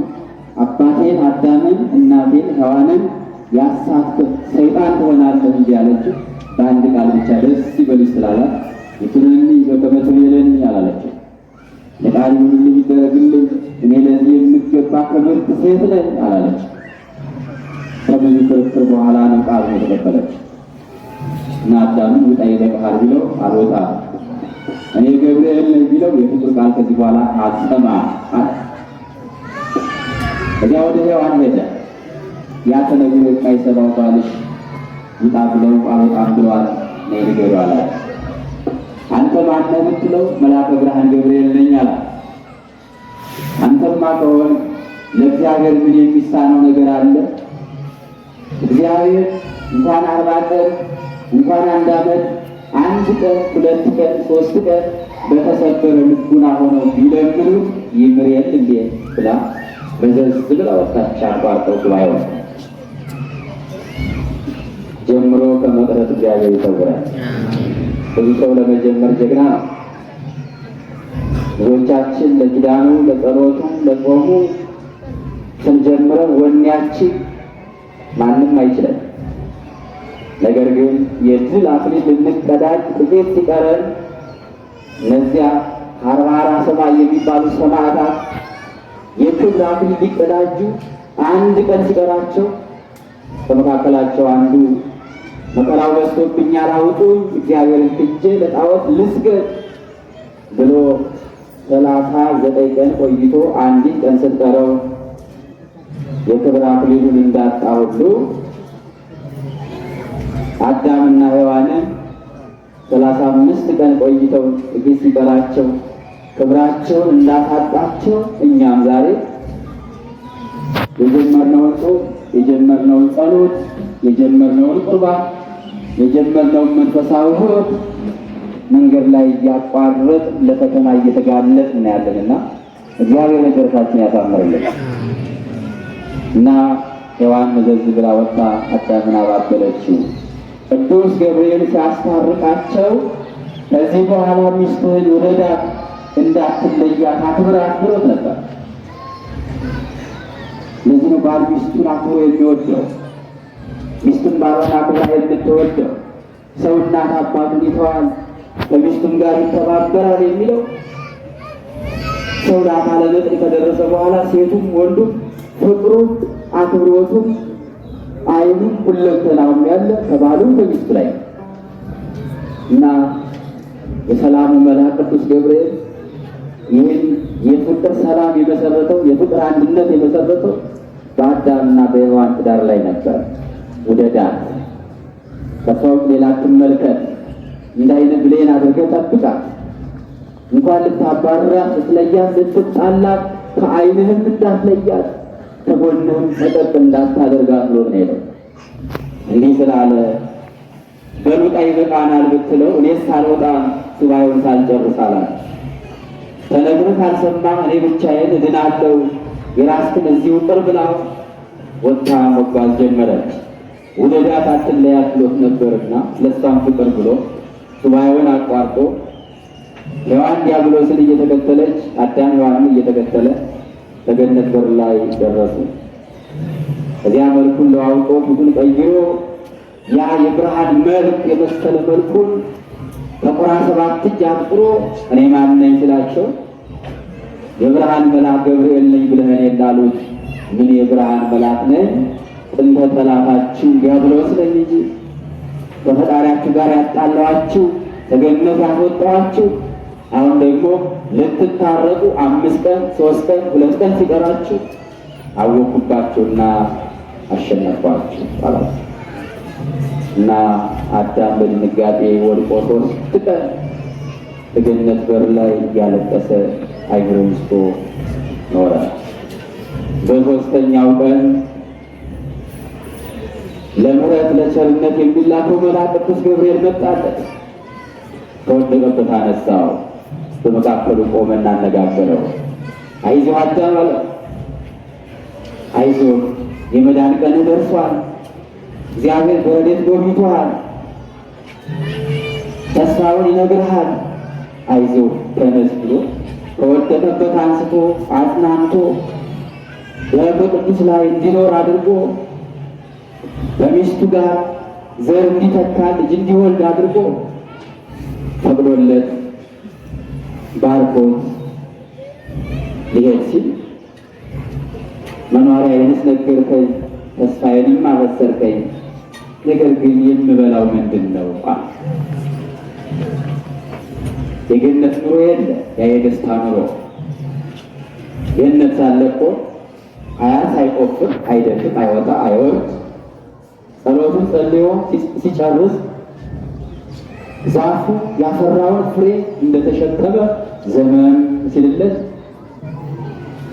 አባቴን አዳምን እናቴን ሔዋንን ያሳትክ ሰይጣን ትሆናለህ እንጂ ያለችው በአንድ ቃል ብቻ ደስ ይበልሽ ስላላት ይኩነኒ በከመ ትቤለኒ አላለችው። ለቃል ሁሉ ይደረግልኝ እኔ ለዚህ የምገባ ክብርት ሴት ነኝ አላለችው። ከብዙ ክርክር በኋላ ነው ቃሉን የተቀበለችው እና አዳምን ውጣ ይበቃሃል ቢለው አልወጣም፣ እኔ ገብርኤል ነኝ ቢለው የፍጡር ቃል ከዚህ በኋላ አልሰማም አለ። ከዚያ ወደ ሔዋን ሄደ። ያ ተነግሮ የማይሰማው ባልሽ ውጣ ብለው አልወጣም ብሏል፣ ነይ ንገሪው አላት። አንተ ማነህ ብትለው መልአከ ብርሃን ገብርኤል ነኝ አላት። አንተማ ከሆነ ለእግዚአብሔር ምን የሚሳነው ነገር አለ? እግዚአብሔር እንኳን 40 ቀን እንኳን 1 ዓመት 1 ቀን 2 ቀን 3 ቀን በተሰበረ ልቡና ሆነው ቢለምኑት ይምሬል እንዴ ብላ በዘዝ ብላ ወጣች። አቋርጠው ሱባኤው ጀምሮ ከመቅረት እግዚአብሔር ይሰውራል። ብዙ ሰው ለመጀመር ጀግና ነው። ብዙዎቻችን ለኪዳኑ ለጸሎቱ ለጾሙ ስንጀምረው ወኔያችን ማንም አይችልም። ነገር ግን የድል አክሊል ልንቀዳጅ ጥቂት ሲቀረን እነዚያ 40 ሰማይ የሚባሉ ሰማዕታት የክብር አክሊል ሊቀዳጁ 1 ቀን ሲቀራቸው ከመካከላቸው አንዱ መከራው በዝቶብኛል አውጡኝ እግዚአብሔርን ትቼ ለጣዖት ልስገድ ብሎ 39 ቀን ቆይቶ 1 ቀን ስትቀረው የክብር አክሊሉን እንዳጣ ሁሉ አዳምና ሔዋንን 35 ቀን ቆይተው ጥቂት ሲቀራቸው ክብራቸውን እንዳታጣቸው እኛም ዛሬ የጀመርነውን ጾም፣ የጀመርነውን ጸሎት፣ የጀመርነውን ቁርባን፣ የጀመርነውን መንፈሳዊ ሕይወት መንገድ ላይ እያቋረጥ ለፈተና እየተጋለጥ እናያለንና እግዚአብሔር ነገራችንን ያሳምርልን እና ሔዋን መዘዝ ብላ ወጣ አዳምን አባበለችው። ቅዱስ ገብርኤል ሲያስታርቃቸው ከዚህ በኋላ ሚስትህን ውደዳት እንዳትለያት አክብራት ብሎት ነበር። ለዚህ ነው ባል ሚስቱን አክብሮ የሚወደው፣ ሚስቱን ባሏን አክብራ የምትወደው። ሰው እናት አባቱን ይተዋል ከሚስቱም ጋር ይተባበራል የሚለው ሰው ለአካለ መጠን ከደረሰ በኋላ ሴቱም ወንዱም ፍቅሩ አክብሮቱም አይኑ ሁለንተናውም ያለ ከባሉ በሚስቱ ላይ እና የሰላሙ መልአክ ቅዱስ ገብርኤል ይህን የፍቅር ሰላም የመሰረተው የፍቅር አንድነት የመሰረተው በአዳምና በሔዋን ትዳር ላይ ነበር። ውደዳት፣ ከሷ ውጭ ሌላ አትመልከት፣ እንዳይነ ብሌን አድርገህ ጠብቃት፣ እንኳን ልታባርራት ልትለያት ልትጣላት ከዓይንህም እንዳትለያት ከጎንህም ፈቀቅ እንዳታደርጋት ብሎ ነው የሄደው። እንዲህ ስላለ በሉጣ ይበቃናል ብትለው እኔስ ሳልወጣ ሱባኤውን ሳልጨርስ አላት። ተነግረህ ካልሰማህ እኔ ብቻዬን እድናለሁ፣ የራስህን እዚሁ ቅር ብላው ወጥታ መጓዝ ጀመረች። ውደዳት አትለያት ብሎት ነበርና ለእሷም ፍቅር ብሎ ሱባኤውን አቋርጦ ሔዋን ዲያብሎስን እየተከተለች አዳም ሔዋንን እየተከተለ በገነት በር ላይ ደረሱ። እዚያ መልኩን ለዋውጦ ፊቱን ቀይሮ ያ የብርሃን መልክ የመሰለ መልኩን ከቁራ 7 እጅ አጥቁሮ እኔ ማን ነኝ ስላቸው የብርሃን መልአክ ገብርኤል ነኝ ብለህ እኔ እንዳሉት ምን የብርሃን መልአክ ነኝ? ጥንተ ጠላታችሁ ዲያብሎስ ነኝ እንጂ ከፈጣሪያችሁ ጋር ያጣላችሁ ከገነት ያስወጣችሁ አሁን ደግሞ ልትታረቁ 5 ቀን 3 ቀን 2 ቀን ሲቀራችሁ አወኩባችሁና አሸነፏችሁ አላቸው። እና አዳም በድንጋጤ ወድቆ 3 ቀን በገነት በር ላይ እያለቀሰ አይምሮ ውስጡ ኖረ። በ3ኛው ቀን ለምሕረት ለቸርነት የሚላከው መልአክ ቅዱስ ገብርኤል መጣለት። ከወደቀበት አነሳው፣ በመካከሉ ቆመና አነጋገረው። አይዞህ አዳም አለ፣ አይዞህ የመዳን ቀን ደርሷል። እግዚአብሔር በረድኤት ጎብኝቶሃል፣ ተስፋውን ይነግርሃል። አይዞህ ተነስ ብሎ ከወደቀበት አንስቶ አጽናንቶ በቅዱስ ላይ እንዲኖር አድርጎ በሚስቱ ጋር ዘር እንዲተካ ልጅ እንዲወልድ አድርጎ ፈቅዶለት ባርኮት ሊሄድ ሲል መኖሪያዬንስ ነገርከኝ፣ ተስፋዬንም አበሰርከኝ፣ ነገር ግን የምበላው ምንድን ነው? የገነት ኑሮ የለ፣ ያ የደስታ ኑሮ ገነት ሳለ እኮ አያት አይቆፍር አይደክም አይወጣ አይወርድ ጸሎቱን ጸልዮ ሲጨርስ ዛፉ ያፈራውን ፍሬ እንደተሸከመ ዘመን ሲልለት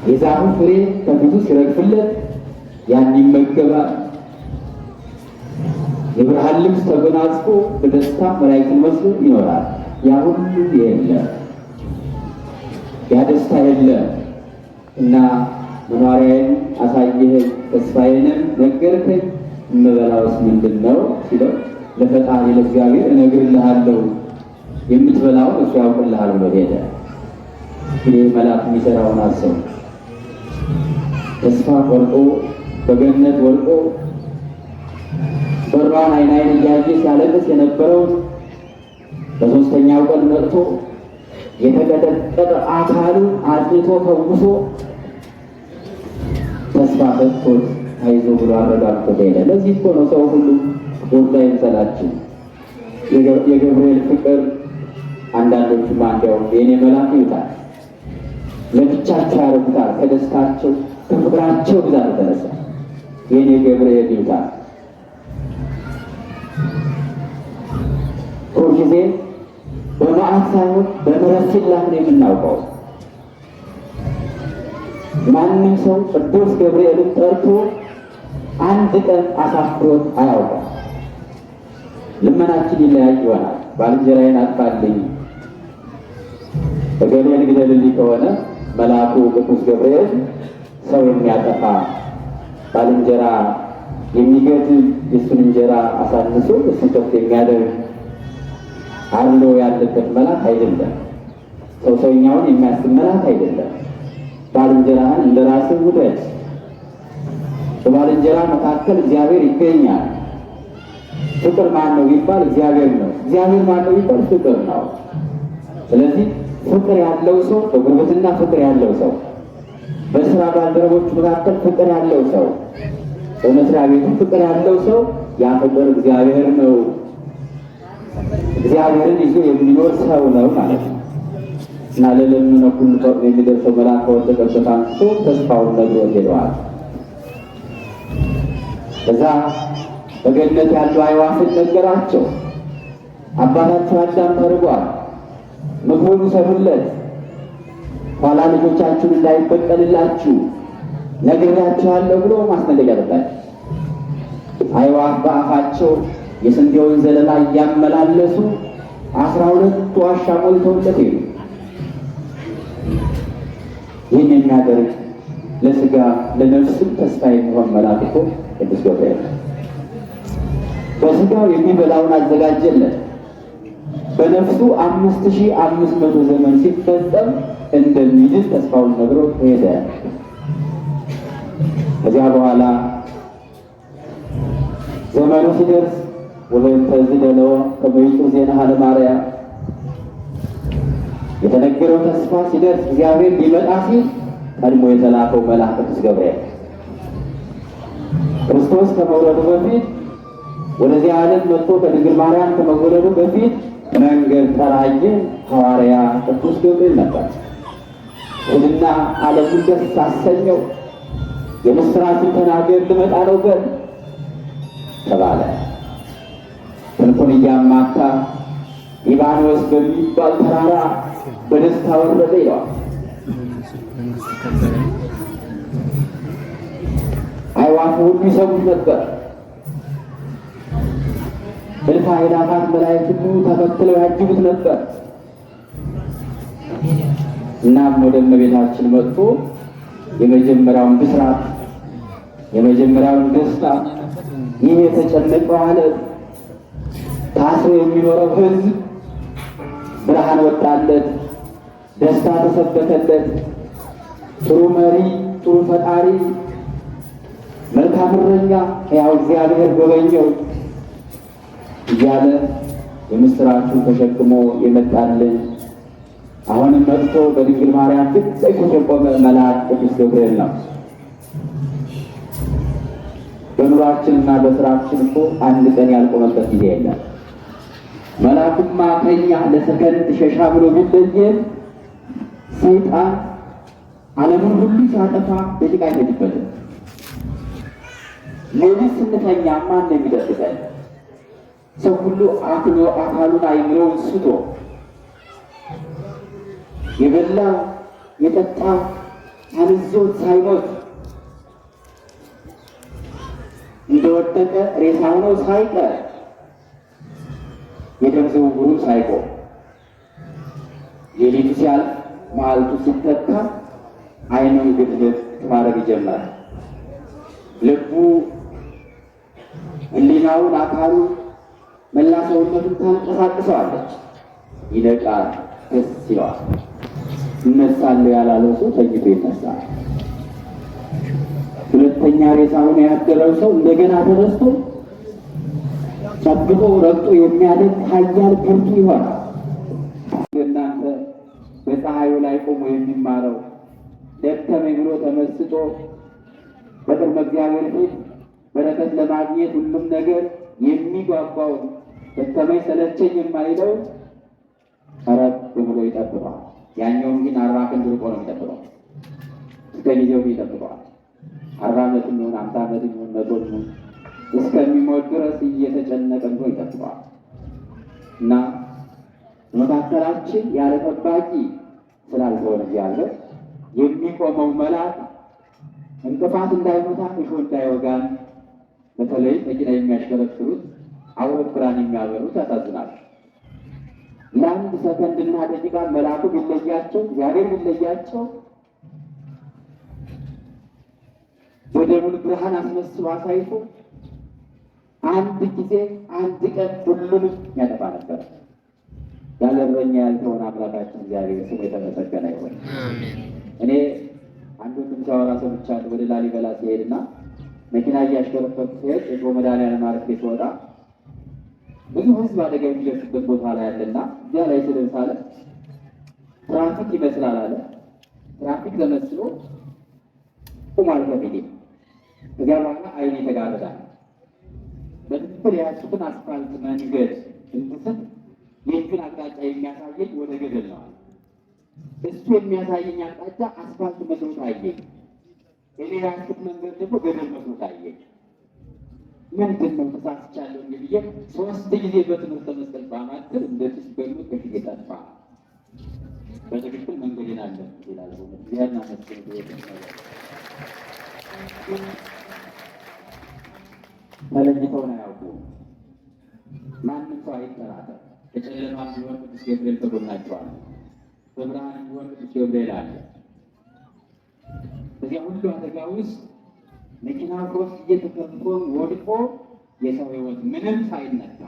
የዛፉ ፍሬ ከፊቱ ሲረግፍለት ያን ይመገባል። የብርሃን ልብስ ተጎናጽፎ በደስታ መላእክትን መስሎ ይኖራል። ያ ሁሉ የለም፣ ያ ደስታ የለም። እና መኖሪያዬን አሳየኸኝ፣ ተስፋዬንም ነገርከኝ፣ የምበላውስ ምንድን ነው ሲለው ለፈጣሪ ለእግዚአብሔር እነግርልሃለሁ፣ የምትበላውን እሱ ያውቅልሃል ብሎ ሄደ። ይህ መልአክ የሚሰራውን አሰው ተስፋ ቆርጦ በገነት ወድቆ በሯን አይን እያየ ሲያለቅስ የነበረውን በ3ኛው ቀን መጥቶ የተቀጠቀጠ አካሉ አጽንቶ ፈውሶ ተስፋ ሰጥቶት አይዞ ብሎ አረጋግጦ ሄደ። ለዚህ እኮ ነው ሰው ሁሉ ቦታ ይምሰላችሁ የገብርኤል ፍቅር አንዳንዶቹ ማንዲያውም የኔ መልአክ ይሉታል፣ ለብቻቸው ያረጉታል። ከደስታቸው ከፍቅራቸው ብዛት የተነሳ የኔ ገብርኤል ይሉታል። ሁልጊዜ በመዓት ሳይሆን በምሕረት ሲላክ ነው የምናውቀው። ማንም ሰው ቅዱስ ገብርኤልን ጠርቶ አንድ ቀን አሳፍሮት አያውቅም። ልመናችን ይለያይ ይሆናል። ባልንጀራዬን አጥፋልኝ፣ እገሌን ግደልልኝ ከሆነ መልአኩ ቅዱስ ገብርኤል ሰው የሚያጠፋ ባልንጀራ የሚገድል የሱን እንጀራ አሳንሶ እሱን ከፍ የሚያደርግ አርሎ ያለበት መልአክ አይደለም። ሰውኛውን የሚያስብ መልአክ አይደለም። ባልንጀራህን እንደ ራስህ ውደድ። በባልንጀራ መካከል እግዚአብሔር ይገኛል። ፍቅር ማን ነው ቢባል እግዚአብሔር ነው። እግዚአብሔር ማን ነው ቢባል ፍቅር ነው። ስለዚህ ፍቅር ያለው ሰው፣ በጉርብትና ፍቅር ያለው ሰው፣ በስራ ባልደረቦቹ መካከል ፍቅር ያለው ሰው፣ በመስሪያ ቤቱ ፍቅር ያለው ሰው ያ ፍቅር እግዚአብሔር ነው። እግዚአብሔርን ይዞ የሚኖር ሰው ነው ማለት ነው። እና ለለምነው ሁሉ የሚደርሰው መልአክ ከወደቀበት አንስቶ ተስፋውን ነግሮት ሄደዋል። ከዛ በገነት ያሉ አዕዋፍን ነገራቸው። አባታችሁ አዳም ተርቧል፣ ምግቡን ውሰዱለት፣ ኋላ ልጆቻችሁን እንዳይበቀልላችሁ ነግሬያችኋለሁ ብሎ ማስጠንቀቂያ ሰጣቸው። አዕዋፍ በአፋቸው የስንዴውን ዘለላ እያመላለሱ 12 ዋሻ ሞልተውለት ሄዱ። ይህን የሚያደርግ ለስጋ ለነፍስም ተስፋ የሚሆን መልአክ እኮ ቅዱስ ገብርኤል በስጋው የሚበላውን አዘጋጀለት። በነፍሱ 5500 ዘመን ሲፈጸም እንደሚድን ተስፋውን ነግሮ ሄደ። ከዚያ በኋላ ዘመኑ ሲደርስ ወበእንተ ዝደለወ ከመ ይጹእ ዜናሃ ለማርያም የተነገረው ተስፋ ሲደርስ እግዚአብሔር ሊመጣ ሲል ቀድሞ የተላከው መልአክ ቅዱስ ገብርኤል ክርስቶስ ከመውለዱ በፊት ወደዚህ ዓለም መጥቶ ከድንግል ማርያም ከመወለዱ በፊት መንገድ ጠራጊ ሐዋርያ ቅዱስ ገብርኤል ነበር። ሂድና ዓለሙን ደስ አሰኘው፣ የምስራችን ተናገር፣ ልመጣ ነው በል ተባለ። ክንፉን እያማታ ሊባኖስ በሚባል ተራራ በደስታ ወረደ ይለዋል። አዕዋፍ ሁሉ ይሰሙት ነበር። እልፍ አእላፋት መላእክት ሁሉ ተከትለው ያጅቡት ነበር። እናም ወደ እመቤታችን መጥቶ የመጀመሪያውን ብስራት የመጀመሪያውን ደስታ ይህ የተጨነቀው ዓለም ታስሮ የሚኖረው ሕዝብ ብርሃን ወጣለት፣ ደስታ ተሰበከለት፣ ጥሩ መሪ፣ ጥሩ ፈጣሪ፣ መልካም እረኛ ሕያው እግዚአብሔር ጎበኘው እያለ የምስራቹን ተሸክሞ የመጣልን አሁንም መጥቶ በድንግል ማርያም ፊት ጸይቶ የቆመ መልአክ ቅዱስ ገብርኤል ነው። በኑሯችንና በስራችን እኮ አንድ ቀን ያልቆመበት ጊዜ የለም። መልአኩማ ከኛ ለሰከንድ ሸሻ ብሎ ቢለየን ሰይጣን ዓለምን ሁሉ ሲያጠፋ ደቂቃ አይፈጅበትም። ሌሊት ስንተኛ ማን ነው የሚደርስበን? ሰው ሁሉ አክሎ አካሉን አይምሮውን ስቶ የበላው የጠጣው አንዞት ሳይሞት እንደወደቀ ሬሳ ሆኖ ሳይቀር የደም ዝውውሩ ሳይቆም ሌሊቱ ሲያልፍ መዓልቱ ሲተካ ዓይኑን ግፍት ማድረግ ይጀምራል። ልቡ ሕሊናውን አካሉን መላ ሰውነቱን ታንቀሳቅሰዋለች። ይነቃል፣ ደስ ይለዋል። እነሳለሁ ያላለው ሰው ተኝቶ ይነሳል። ሁለተኛ ሬሳ ሆኖ ያደረው ሰው እንደገና ተነስቶ ጨብጦ ረግጦ የሚያደግ ኃያል ብርቱ ይሆናል። እናንተ በፀሐዩ ላይ ቆሞ የሚማረው ደከመኝ ብሎ ተመስጦ በቅድመ እግዚአብሔር ፊት በረከት ለማግኘት ሁሉም ነገር የሚጓጓው ደከመኝ ሰለቸኝ የማይለው ቀረብ ብሎ ይጠብቀዋል። ያኛውን ግን 40 ክንድ ርቆ ነው የሚጠብቀው። እስከ ጊዜው ይጠብቀዋል። 40 ዓመት ይሁን 50 ዓመት ይሁን 100 ይሁን እስከሚሞት ድረስ እየተጨነቀ ነው ይጠብቀዋል። እና በመካከላችን ያለ ጠባቂ ስላልሆነ እግዚአብሔር የሚቆመው መልአክ እንቅፋት እንዳይመታ እሾህ እንዳይወጋን፣ በተለይ መኪና የሚያሽከረክሩት አውሮፕላን የሚያበሩት ያሳዝናል። ለአንድ ሰከንድና ደቂቃ መልአኩ ቢለያቸው እግዚአብሔር ቢለያቸው ወደሙን ብርሃን አስመስሎ አሳይቶ አንድ ጊዜ አንድ ቀን ሁሉንም ያጠፋ ነበር። ያለ እረኛ ያልተሆነ አምላካችን እግዚአብሔር ስሙ የተመሰገነ ይሁን። እኔ አንዱ ሲያወራ ሰምቻለሁ። ወደ ላሊበላ ሲሄድና መኪና እያሽከረከርኩ ሲሄድ የጦ መድኃኒዓለም አርፌ ሲወጣ ብዙ ሕዝብ አደጋ የሚደርስበት ቦታ ላይ ያለና እዚያ ላይ ስደርስ አለ ትራፊክ ይመስላል አለ። ትራፊክ ተመስሎ ቁሟል ከፊቴ። ከዚያ በኋላ ዓይኔ ተጋረዳል። በትክክል የያዝኩትን አስፋልት መንገድ እንድስት የእጁን አቅጣጫ የሚያሳየኝ ወደ ገደል ነው። እሱ የሚያሳየኝ አቅጣጫ አስፋልት መስሎ ታየኝ። እኔ ያልኩት መንገድ ደግሞ ገደል መስሎ ታየኝ። ምንድን ነው ተሳስቻለሁ እንግዲህ 3 ጊዜ በትምህርተ መስቀል ባማትር እንደዚህ በሉ ከፊት ጠፋ። በትክክል መንገድን አለ ይላል። ያና መስቀል ተለይተው ነው ያውቁ። ማንም ሰው አይጠራጠር። በጨለማ ቢሆን ቅዱስ ገብርኤል ተጎናቸዋል። በብርሃን ቢሆን ቅዱስ ገብርኤል አለ። በዚያ ሁሉ አደጋ ውስጥ መኪና ክሮስ እየተከፍቶ ወድቆ የሰው ሕይወት ምንም ሳይነካ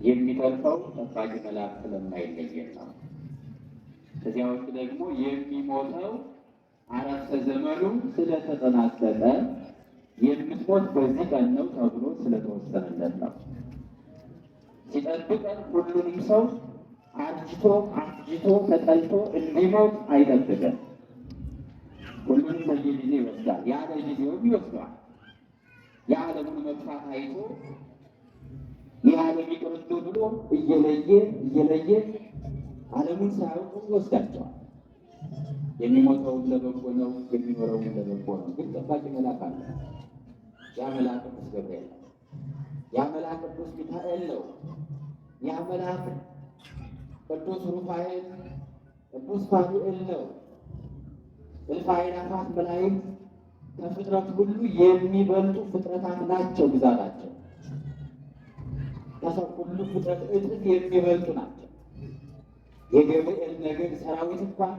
የሚተርፈው ጠባቂ መልአክ ስለማይለየን ነው። ከዚያ ውስጥ ደግሞ የሚሞተው አረፍተ ዘመኑ ስለተጠናቀቀ የምትሞት በዚህ ቀን ነው ተብሎ ስለተወሰነለት ነው። ሲጠብቀን ሁሉንም ሰው አርጅቶ ተጠልቶ እንዲሞት አይጠብቀን። ሁሉንም በየጊዜ ይወስዳል። ያለ ጊዜውም ይወስደዋል። የዓለሙን መጥፋት አይቶ የዓለም ይቅርብ ብሎ እየለየ ዓለሙን ሳያውቁ ይወስዳቸዋል። የሚሞተውን ለበጎ ነው፣ የሚኖረውን ለበጎ ነው። ግን ጠባቂ መልአክ አለ። ያ መልአክ ቅዱስ ገብርኤል ነው። ያ መልአክ ቅዱስ ሚካኤል ነው። ያ መልአክ ቅዱስ ሩፋኤል፣ ቅዱስ ፋኑኤል ነው። እልፍ አእላፋት መላእክት ከፍጥረት ሁሉ የሚበልጡ ፍጥረታት ናቸው። ብዛታቸው ከሰው ሁሉ ፍጥረት እጥፍ የሚበልጡ ናቸው። የገብርኤል ነገድ ሰራዊት እንኳን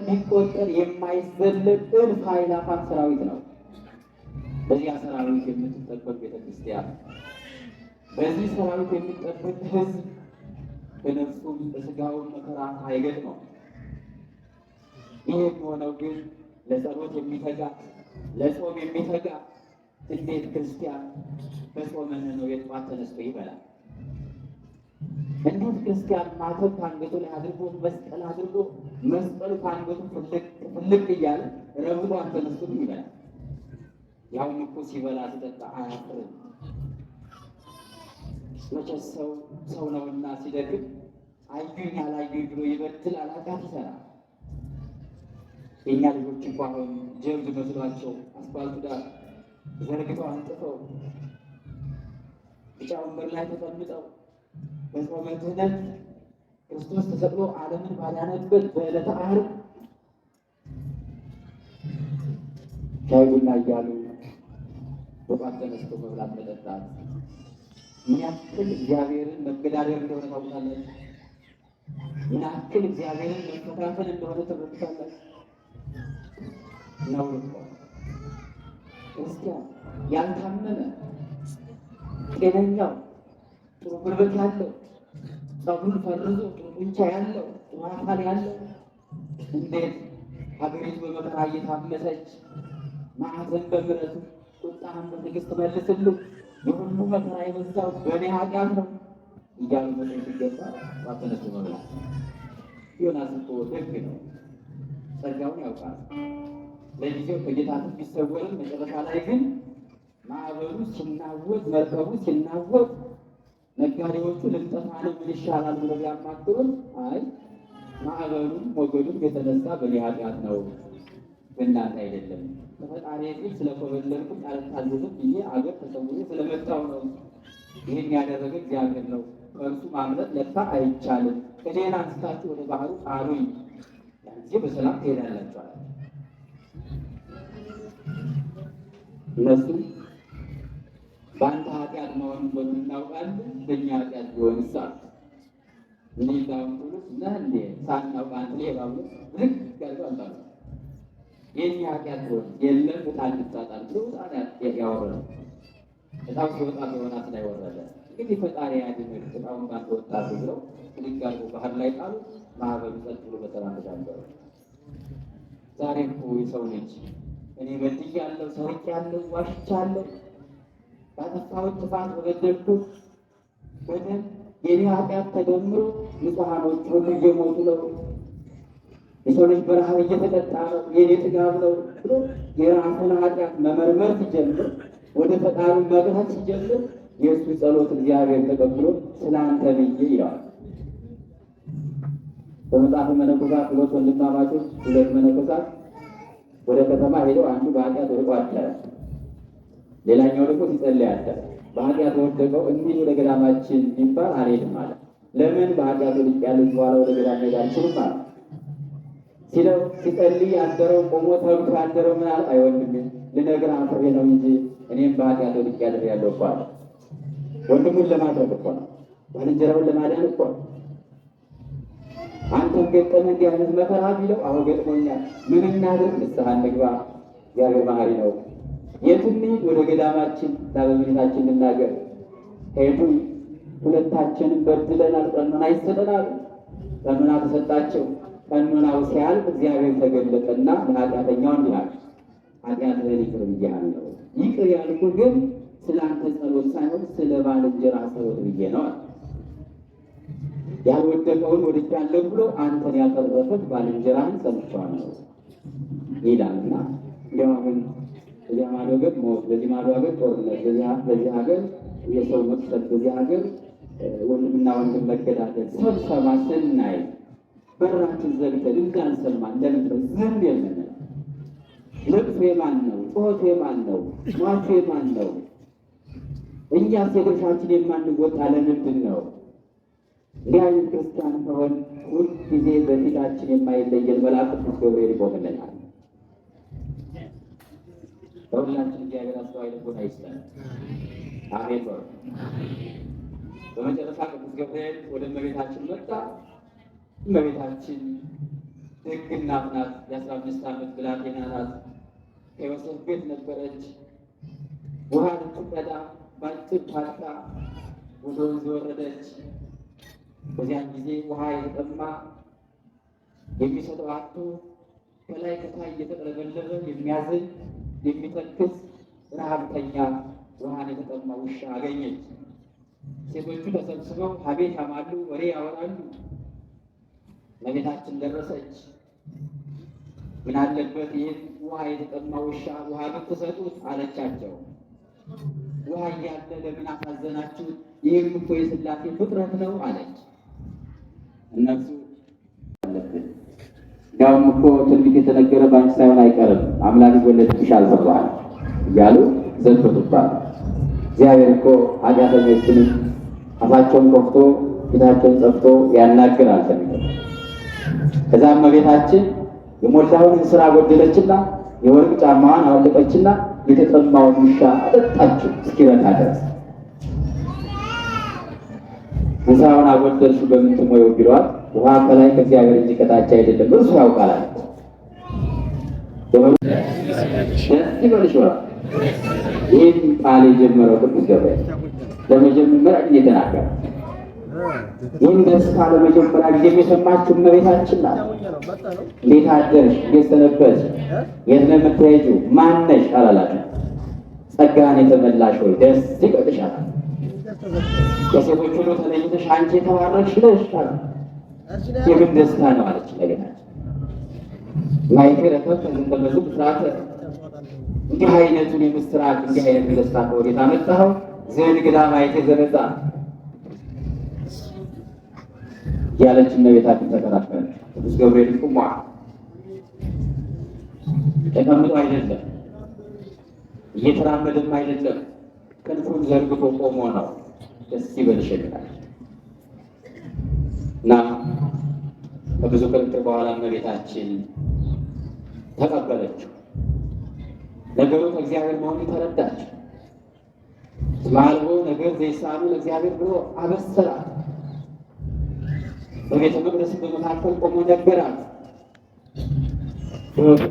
ቢቆጠር የማይዘለቅ እልፍ አእላፋት ሰራዊት ነው። በዚያ ሰራዊት የምትጠበቅ ቤተክርስቲያን፣ በዚህ ሰራዊት የሚጠበቅ ሕዝብ በነፍሱም በስጋውን መከራ አይገጥመው። ይህ የሚሆነው ግን ለጸሎት የሚተጋ ለጾም የሚተጋ እንዴት ክርስቲያን በጾመን ነው የጠዋት ተነስቶ ይበላል? እንዴት ክርስቲያን ማተብ ከአንገቱ ላይ አድርጎ መስቀል አድርጎ መስቀሉ ከአንገቱ ፍልቅ እያለ ረብጧን ተነስቶ ይበላል? ያውም እኮ ሲበላ ሲጠጣ አያፍርም። መቼስ ሰው ነውና ሲደግም አዩኝ አላዩኝ ብሎ ይበድል ኃጢአት ይሰራል። የእኛ ልጆች እንኳን ጀብድ መስሏቸው አስፋልቱ ዳር ዘርግተው አንጥፈው ቢጫ ወንበር ላይ ተቀምጠው በጾመ ድኅነት ክርስቶስ ተሰቅሎ ዓለምን ባዳነበት በዕለተ ዓርብ ሻይ ቡና እያሉ በጧት ተነስቶ መብላት መጠጣት ምን ያክል እግዚአብሔርን መገዳደር እንደሆነ ታውቃለች። ምን ያክል እግዚአብሔርን መፈታተን እንደሆነ ተረድታለች። ነው ክርስቲያን ያልታመነ ጤነኛው ጥሩ ጉልበት ያለው ጸጉሩን ፈርዞ ጥሩ ጡንቻ ያለው ጥሩ አካል ያለው እንዴት ሀገሪቱ በመከራ እየታመሰች መዓትን በምሕረቱ ቁጣህን በትዕግስት መልስልኝ የሁሉ መከራ የበዛው በእኔ ኃጢአት ነው እያሉ መጠየቅ ሲገባ ተነስቶ መብላት። ዮናስ እኮ ደግ ነው፣ ጸጋውን ያውቃል። ለጊዜው ከጌታ ፊት ቢሰወርም መጨረሻ ላይ ግን ማዕበሉ ሲናወጥ መርከቡ ሲናወጥ ነጋዴዎቹ ልንጠፋ ነው ምን ይሻላል ብለው ቢያማክሩን አይ ማዕበሉም ሞገዱም የተነሳ በእኔ ኃጢአት ነው በእናንተ አይደለም፣ ከፈጣሪ ፊት ስለኮበለልኩ አልታዘዝም ብዬ አገር ተሰውሬ ስለመጣሁ ነው። ይህን ያደረገ እግዚአብሔር ነው። ከእርሱ ማምለጥ ለካ አይቻልም። እኔን አንስታችሁ ወደ ባህሩ ጣሉኝ፣ ያን ጊዜ በሰላም ትሄዳላችኋል። እነሱም በአንተ ኃጢአት መሆኑን በምናውቃለን፣ በእኛ ኃጢአት ቢሆንስ አሉ። እኔ እንዳሁን ትውልድ ነህ እንዴ ሳናውቅ አንተ ሌባ ብሎ ልክ ያለው አንታሉ የእኛ ኃጢአት ቢሆን የለም በጣም ይጣጣል ብሎ በጣም ያወረደው በጣም ሲወጣ በዮናስ ላይ ወረደ። እንግዲህ ፈጣሪ ያድነህ በጣም ባንተ ወጣ ብለው ልጋሉ ባህር ላይ ጣሉ። ማዕበሉ ጸጥ ብሎ በሰላም ተሻገሩ። ዛሬ እኮ የሰው ልጅ እኔ በድያለሁ፣ ሰርቄያለሁ፣ ዋሽቻለሁ፣ ባጠፋሁት ጥፋት በበደልኩት በደል የኔ ኃጢአት ተደምሮ ንጹሐኖች ሁሉ እየሞቱ ነው፣ የሰው ልጅ በረሃብ እየተቀጣ ነው፣ የኔ ጥጋብ ነው ብሎ የራሱን ኃጢአት መመርመር ሲጀምር ወደ ፈጣሪ መቅረብ ሲጀምር የእሱ ጸሎት እግዚአብሔር ተቀብሎ ስላንተ ብዬ ይለዋል። በመጽሐፈ መነኮሳት ሁለት ወንድማማቾች ሁለት መነኮሳት ወደ ከተማ ሄደው አንዱ በኃጢአት ወድቆ አደረ፣ ሌላኛው ደግሞ ሲጸልይ አደረ። በኃጢአት ወደቀው እንዲህ ወደ ገዳማችን ቢባል አልሄድም አለ። ለምን? በኃጢአት ወድቄ ያለች በኋላ ወደ ገዳም መሄድ አልችልም አለ። ሲለው ሲጸልይ አደረው ቆሞ ተብቶ ያደረው ምን አለ? አይወንድም ልነግርህ አፍሬ ነው እንጂ እኔም በኃጢአት ወድቄ ያለሁ እኮ አለ። ወንድሙን ለማድረግ እኮ ነው፣ ባልንጀራውን ለማዳን እኮ ነው። አንተም ገጠመህ እንዲህ አይነት መከራ ቢለው አሁ ገጥሞኛል። ምን እናድርግ? ንስሐ እንግባ፣ እግዚአብሔር መሐሪ ነው። የትም እንሂድ? ወደ ገዳማችን ለበምኔታችን ልናገር። ሄዱ። ሁለታችንም በድለናል፣ ቀኖና ይሰጠናል። ቀኖና ተሰጣቸው። ቀኖናው ሲያልፍ እግዚአብሔር ተገለጠና ለኃጢአተኛው እንዲህ አለ፣ ኃጢአትህን ይቅር ብዬሃለሁ። ይቅር ያልኩህ ግን ስለ አንተ ጸሎት ሳይሆን ስለ ባልንጀራ ጸሎት ብዬ ነው አለ። ያልወደቀውን ወድጃለሁ ብሎ አንተን ያልተረፈት ባልንጀራህን ሰምቼዋለሁ ይላልና እንዲያው ግን በዚህ ማዶ ሀገር ሞት፣ በዚህ ማዶ ሀገር ጦርነት፣ በዚህ ሀገር የሰው መቅሰፍ፣ በዚህ ሀገር ወንድምና ወንድም መገዳደል ሰብሰባ ስናይ በራችን ዘግተን እንዳንሰማን ለምን ነው ዝም የምንለው? ልቅሶ የማን ነው? ጩኸቱ የማን ነው? ሟቹ የማን ነው? እኛስ የድርሻችን የማንወጣ ለምንድን ነው? እንዲህ አይነት ክርስቲያን ከሆን ሁልጊዜ በፊታችን የማይለየን መልአክ ቅዱስ ገብርኤል ይቆምልናል። በሁላችን እግዚአብሔር አስተዋይ ልቦና ይስጠን። አሜን። በመጨረሻ ቅዱስ ገብርኤል ወደ እመቤታችን መጣ። እመቤታችን ደግ እናት ናት። የ15 ዓመት ብላቴና ናት። ከዮሴፍ ቤት ነበረች። ውሃ ልትቀዳ ባጭር ታጣ ወደ ወንዝ ወረደች። በዚያን ጊዜ ውሃ የተጠማ የሚሰጠው አጥቶ ከላይ ከታይ እየተቅለበለበ የሚያዝን የሚተክዝ ረሃብተኛ ውሃን የተጠማ ውሻ አገኘች። ሴቶቹ ተሰብስበው ሀቤት ያማሉ፣ ወሬ ያወራሉ። እመቤታችን ደረሰች። ምን አለበት ይህን ውሃ የተጠማ ውሻ ውሃ ብትሰጡት አለቻቸው። ውሃ እያለ ለምን አሳዘናችሁት? ይህም እኮ የሥላሴ ፍጥረት ነው አለች። እነሱ አለብን ያውም እኮ ትንቢት የተነገረ በአንቺ ሳይሆን አይቀርም፣ አምላክ ይወለድብሻል ተብሏል እያሉ ዘንበቱባት። እግዚአብሔር እኮ ኃጢአተኞችንም አፋቸውን ከፍቶ ፊታቸውን ጸፍቶ ያናግራል ተብሏል። ከዛ እመቤታችን የሞላውን እንስራ ጎደለችና የወርቅ ጫማዋን አወለቀችና የተጠማውን ውሻ አጠጣችው እስኪረካ ድረስ። እንስራውን አጎደልሽው በምን ትሞዪው ቢሏት ውሃ ከላይ ከእግዚአብሔር እንጂ ከታች አይደለም እርሱ ያውቃል አለች። ደስ ይበልሽ ወራ ይህን ቃል የጀመረው ቅዱስ ገብርኤል ለመጀመሪያ ጊዜ ተናገረ። ይህን ደስታ ለመጀመሪያ ጊዜ የሰማችው እመቤታችን ናት። እንዴት አደርሽ? እንዴት ሰነበትሽ? የት ነው የምትሄጂው? ማነሽ አላላትም። ጸጋን የተመላሽ ሆይ ደስ ይበልሽ አላት። ከሴቶች ሁሉ ተለይተሽ አንቺ የተባረክሽ ነሽ አላት። የምን ደስታ ነው አለች እመቤታችን። ማይከረከብ ተንተበዙ ብስራተ እንዲህ አይነቱን የምስራች እንዲህ አይነት ደስታ ከወዴት አመጣኸው? ዘንግዳ ማየት ዘነጻ ያለች እመቤታችን ተከራከረች። ቅዱስ ገብርኤል ቁሟ ተቀምጦ አይደለም፣ እየተራመደም አይደለም፣ ክንፉን ዘርግቶ ቆሞ ነው። ደስ ይበልሽ ይላል እና ከብዙ ክርክር በኋላ እመቤታችን ተቀበለችው። ነገሩ ከእግዚአብሔር መሆኑን ተረዳች። ስማልቦ ነገር ዘይሳሉ ለእግዚአብሔር ብሎ አበሰራት። በቤተ መቅደስ በመካከል ቆሞ ነገራት።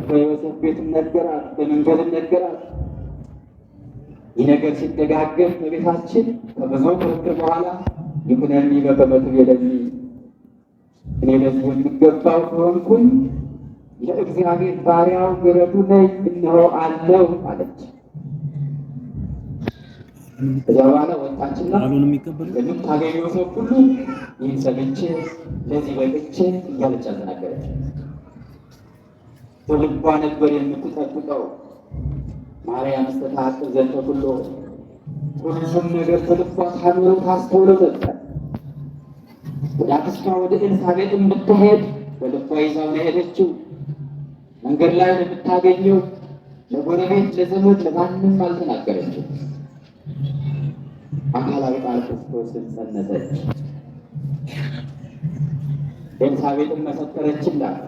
በዮሴፍ ቤትም ነገራት፣ በመንገድም ነገራት። ይህ ነገር ሲደጋገም እመቤታችን ከብዙ ክርክር በኋላ ይኩነኒ በከመ ትቤለኒ፣ እኔ ለዚህ የሚገባው ከሆንኩኝ የእግዚአብሔር ባሪያው ገረዱ ነኝ፣ እነሆ አለው አለች። ከዚያ በኋላ ወጣችና የምታገኘው ሰው ሁሉ ይህን ሰምቼ ለዚህ በቅቼ እያለች አልተናገረች። በልቧ ነበር የምትጠብቀው። ማርያም ስተታቅብ ዘንተ ኩሎ ሁሉም ነገር በልቧ ታምረው ታስተውለው ነበር። ወደ አክስቷ ወደ ኤልሳቤጥ ብትሄድ በልቧ ይዛው ነው የሄደችው። መንገድ ላይ ለምታገኘው ለጎረቤት፣ ለዘመድ፣ ለማንም አልተናገረችው። አካላዊ ቃል ክርስቶስን ጸነሰች። ኤልሳቤጥን መሰከረችላት።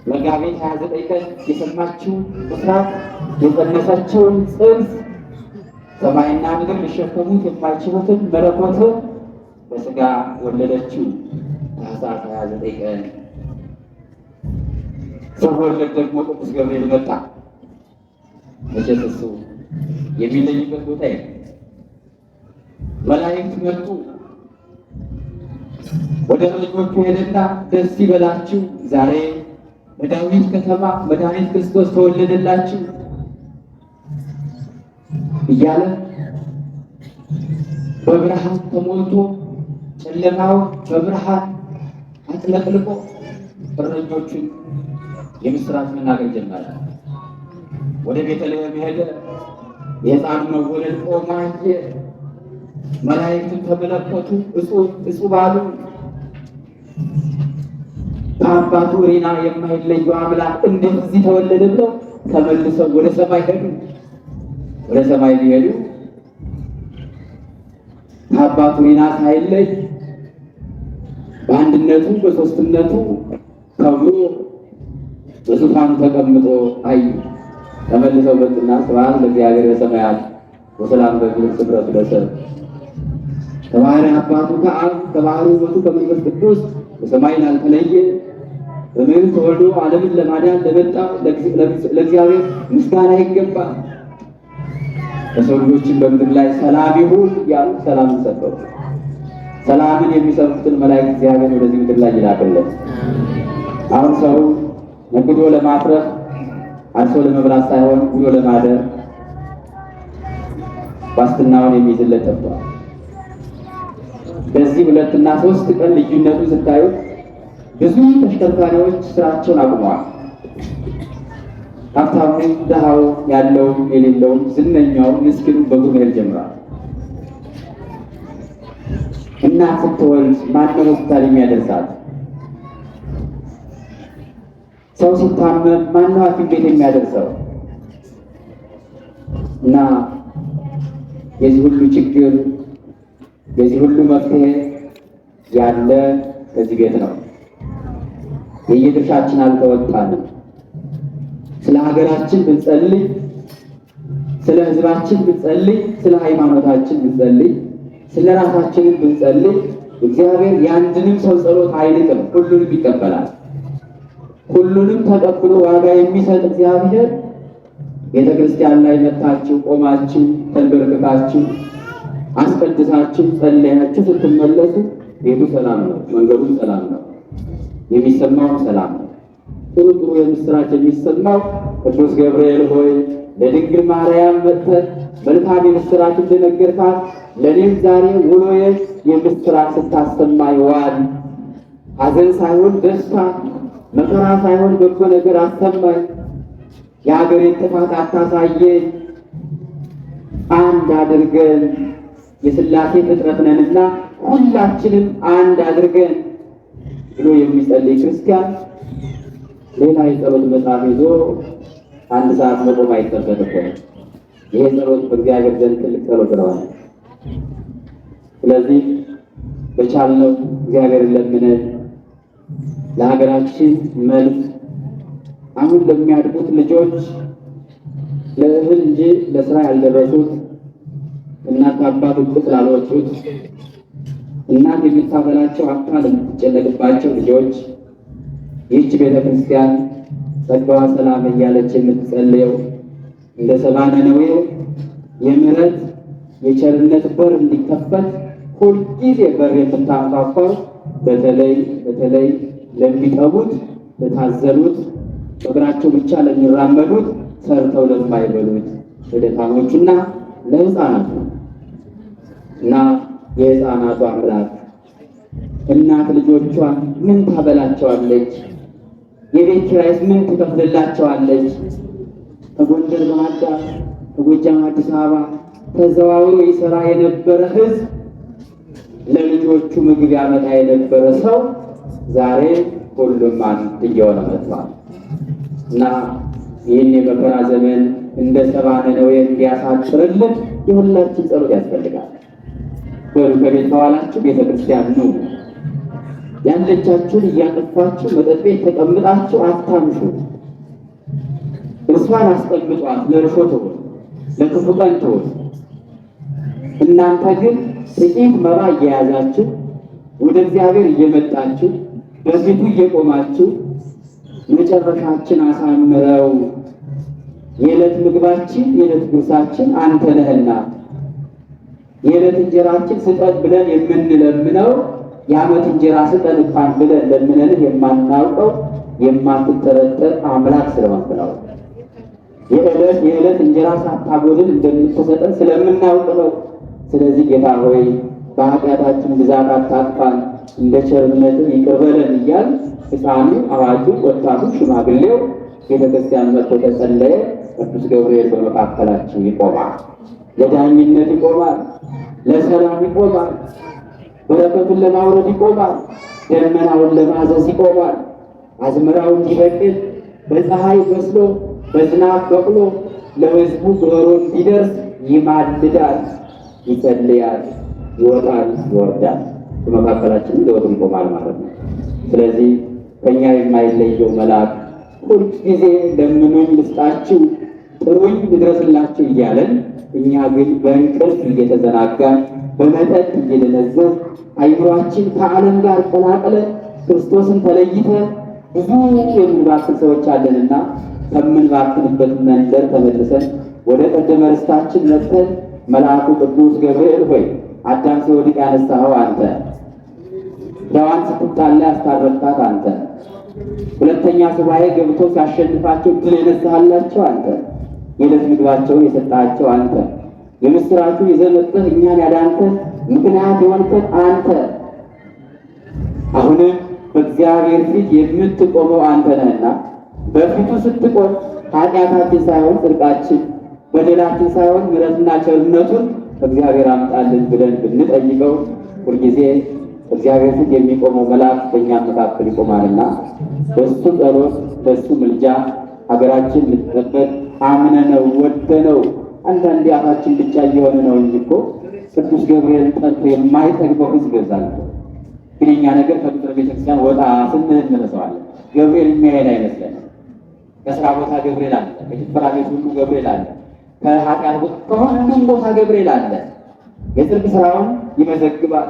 መጋቢት 29 ቀን የሰማችው ብስራት የጸነሰችውን ጽንስ ሰማይና ምድር ሊሸከሙት የማይችሉትን መለኮት በሥጋ ወለደችው። ታኅሳስ 29 ቀን ሲወለድ ደግሞ ቅዱስ ገብርኤል መጣ። መቼስ እሱ የሚለይበት ቦታ የለም። መላእክት መጡ። ወደ ልጆቹ ሄደና ደስ ይበላችሁ፣ ዛሬ በዳዊት ከተማ መድኃኒት ክርስቶስ ተወለደላችሁ እያለ በብርሃን ተሞልቶ ጨለማው በብርሃን አጥለቅልቆ እረኞቹን የምስራች መናገር ጀመረ። ወደ ቤተልሔም ሄደ። የሕፃኑ መወለድ ቆሞ አየ። መላእክትን ተመለከቱ። እጹብ አሉ። ከአባቱ ሪና የማይለየው አምላክ እንዴት እዚህ ተወለደ ብለው ተመልሰው ወደ ሰማይ ሄዱ። ወደ ሰማይ ቢሄዱ ከአባቱ ሪና ሳይለይ በአንድነቱ በሦስትነቱ ከብሮ በዙፋኑ ተቀምጦ አዩ። ተመልሰው መጡና ስብሐት ለእግዚአብሔር በሰማያት ወሰላም በምድር ስምረቱ ለሰብእ። ከባሕርይ አባቱ ከአብ ከባሕርይ ውእቱ ከመንፈስ ቅዱስ በሰማይ ላልተለየ በምድር ተወልዶ ዓለምን ለማዳን ለመጣ ለእግዚአብሔር ምስጋና ይገባል። ለሰው ልጆችን በምድር ላይ ሰላም ይሁን ያሉ ሰላም ሰጠው። ሰላምን የሚሰጡትን መላእክት እግዚአብሔር ወደዚህ ምድር ላይ ይላክለት። አሁን ሰው ነግዶ ለማትረፍ አርሶ ለመብላት ሳይሆን ውሎ ለማደር ዋስትናውን የሚይዝለት ጠፍቷል። በዚህ 2 እና 3 ቀን ልዩነቱን ስታዩት ብዙ ተሽከርካሪዎች ስራቸውን አቁመዋል። ሀብታሙ፣ ድሃው፣ ያለውም የሌለውም፣ ዝነኛው፣ ምስኪኑ በእግሩ መሄድ ጀምሯል። እናት ስትወልድ ማነው ሆስፒታል የሚያደርሳት? ሰው ሲታመም ማነው ሐኪም ቤት የሚያደርሰው? እና የዚህ ሁሉ ችግር የዚህ ሁሉ መፍትሄ ያለ ከዚህ ቤት ነው። የየድርሻችን አልተወጣንም። ስለ ሀገራችን ብንጸልይ፣ ስለ ሕዝባችን ብንጸልይ፣ ስለ ሃይማኖታችን ብንጸልይ፣ ስለ ራሳችን ብንጸልይ እግዚአብሔር የአንድንም ሰው ጸሎት አይንቅም፣ ሁሉንም ይቀበላል። ሁሉንም ተቀብሎ ዋጋ የሚሰጥ እግዚአብሔር ቤተ ክርስቲያን ላይ መጥታችሁ ቆማችሁ ተንበርክካችሁ አስቀድሳችሁ ጸለያችሁ ስትመለሱ ቤቱ ሰላም ነው፣ መንገዱም ሰላም ነው፣ የሚሰማው ሰላም ነው። ጥሩ ጥሩ የምስራች የሚሰማው ቅዱስ ገብርኤል ሆይ ለድንግል ማርያም መጥተህ መልካም የምስራች እንደነገርካት ለእኔም ዛሬ ውሎዬ የምስራች ስታሰማኝ ዋል። ሐዘን ሳይሆን ደስታ፣ መከራ ሳይሆን በጎ ነገር አሰማኝ። የሀገሬን ጥፋት አታሳየኝ። አንድ አድርገን የሥላሴ ፍጥረት ነንና ሁላችንም አንድ አድርገን ብሎ የሚጸልይ ክርስቲያን ሌላ የጸሎት መጽሐፍ ይዞ 1 ሰዓት መቆም አይጠበቅበትም። ይሄ ጸሎት በእግዚአብሔር ዘንድ ትልቅ ጸሎት ነው። ስለዚህ በቻልነው እግዚአብሔርን ለምነን ለሀገራችን መልስ አሁን ለሚያድጉት ልጆች ለእህል እንጂ ለስራ ያልደረሱት እናት አባት ውጭ ላልወጡት እናት የምታበላቸው አካል የምትጨነቅባቸው ልጆች ይህች ቤተክርስቲያን ጸጋዋ ሰላም እያለች የምትጸልየው እንደ ሰብአ ነነዌ የምሕረት የቸርነት በር እንዲከፈት ሁልጊዜ በር የምታንኳኳው በተለይ ለሚጠቡት፣ ለታዘሉት፣ እግራቸው ብቻ ለሚራመዱት፣ ሰርተው ለማይበሉት ለደካሞቹና ለሕፃናት ነው እና የሕፃናቱ አምላክ እናት ልጆቿን ምን ታበላቸዋለች? የቤት ኪራይስ ምን ትከፍልላቸዋለች? ከጎንደር ባህር ዳር ከጎጃም አዲስ አበባ ተዘዋውሮ ይሰራ የነበረ ሕዝብ ለልጆቹ ምግብ ያመጣ የነበረ ሰው ዛሬ ሁሉም አንድ እየሆነ መጥቷል እና ይህን የመከራ ዘመን እንደ ሰብአ ነነዌ እንዲያሳጥርልን የሁላችን ጸሎት ያስፈልጋል። በሉ ከቤት ከዋላችሁ ቤተ ክርስቲያን ነው። ያለቻችሁን እያጠፋችሁ መጠጥ ቤት ተቀምጣችሁ አታምሹ። እርሷን አስቀምጧት ለእርሾ ትሆን ለክፉ ቀን ትሆን። እናንተ ግን ጥቂት መባ እየያዛችሁ ወደ እግዚአብሔር እየመጣችሁ በፊቱ እየቆማችሁ መጨረሻችን አሳምረው የዕለት ምግባችን የዕለት ጉርሳችን አንተ ነህና የዕለት እንጀራችን ስጠን ብለን የምንለምነው የዓመት እንጀራ ስጠን እንኳን ብለን ለምነንህ የማናውቀው የማትጠረጠር አምላክ ስለሆንክ ነው። የዕለት እንጀራ ሳታጎድል እንደምትሰጠን ስለምናውቅ ነው። ስለዚህ ጌታ ሆይ በኃጢአታችን ብዛት አታጥፋን፣ እንደ ቸርነትህ ይቅር በለን እያል ሕፃኑ፣ አዋጁ፣ ወጣቱ፣ ሽማግሌው ቤተክርስቲያን መጥቶ ተጸለየ። ቅዱስ ገብርኤል በመካከላችን ይቆማል። ለዳኝነት ይቆማል፣ ለሰላም ይቆማል፣ በረከቱን ለማውረድ ይቆማል፣ ደመናውን ለማዘዝ ይቆማል። አዝመራው እንዲበቅል በፀሐይ በስሎ በዝናብ በቅሎ ለሕዝቡ ጉሮሮ እንዲደርስ ይማልዳል፣ ይጸልያል፣ ይወጣል፣ ይወርዳል። በመካከላችን ዘወትር ይቆማል ማለት ነው። ስለዚህ ከኛ የማይለየው መልአክ ሁልጊዜ ለምኑኝ ልስጣችሁ፣ ጥሩኝ ልድረስላችሁ እያለን እኛ ግን በእንቅልፍ እየተዘናጋን በመጠጥ እየደነዘዝ አይምሯችን ከዓለም ጋር ቀላቅለን ክርስቶስን ተለይተን ብዙ የምንባክን ሰዎች አለንና ከምንባክንበት መንደር ተመልሰን ወደ ቀደመ ርስታችን መጥተን መልአኩ ቅዱስ ገብርኤል ሆይ አዳም ሲወድቅ ያነሳኸው አንተ፣ ሔዋን ስትጣላ ያስታረቅካት አንተ፣ ሁለተኛ ሱባኤ ገብቶ ሲያሸንፋቸው ድል የነሳሃላቸው አንተ፣ የዕለት ምግባቸውን የሰጣቸው አንተ፣ የምስራቹ ይዘህ መጥተህ እኛን ያዳንተን ምክንያት የሆንከን አንተ፣ አሁንም በእግዚአብሔር ፊት የምትቆመው አንተ ነህና በፊቱ ስትቆም ኃጢአታችን ሳይሆን ጽድቃችን፣ በደላችን ሳይሆን ምሕረትና ቸርነቱን እግዚአብሔር አምጣልን ብለን ብንጠይቀው ሁልጊዜ እግዚአብሔር ፊት የሚቆመው መልአክ በእኛ መካከል ይቆማልና በሱ ጸሎት በሱ ምልጃ ሀገራችን ልትጠበቅ አምነነው ወደነው። አንዳንዴ አፋችን ብቻ እየሆነ ነው እንጂ እኮ ቅዱስ ገብርኤል ጠርቶ የማይጠግበው ሕዝብ ይበዛል። ግን እኛ ነገር ከቁጥር ቤተክርስቲያን ወጣ ስንል እንረሳዋለን። ገብርኤል የሚያሄድ አይመስለንም። ከስራ ቦታ ገብርኤል አለ፣ ከጭፈራ ቤት ሁሉ ገብርኤል አለ፣ ከኃጢአት ቦታ ከሁሉም ቦታ ገብርኤል አለ። የጽድቅ ስራውን ይመዘግባል፣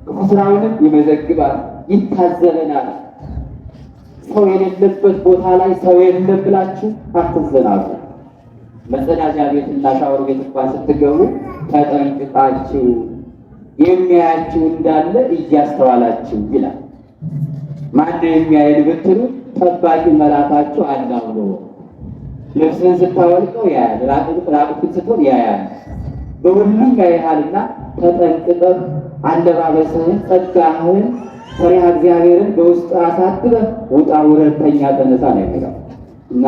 ክፉ ስራውንም ይመዘግባል፣ ይታዘበናል። ሰው የሌለበት ቦታ ላይ ሰው የለም ብላችሁ አትዘናጉ። መጸዳጃ ቤትና ሻወር ቤት እንኳን ስትገቡ ተጠንቅቃችሁ የሚያያችሁ እንዳለ እያስተዋላችሁ ይላል። ማን የሚያየን ብትሉ ጠባቂ መልአካችሁ አናውሎ። ልብስን ስታወልቀው ያያል፣ ራቁትን ስትሆን ያያል፣ በሁሉም ያይሃልና ተጠንቅቀህ አለባበስህን፣ ጸጋህን፣ ፈሪሃ እግዚአብሔርን በውስጥ አሳድረህ ውጣ ውረድ፣ ተኛ ተነሳ ነው የሚለው እና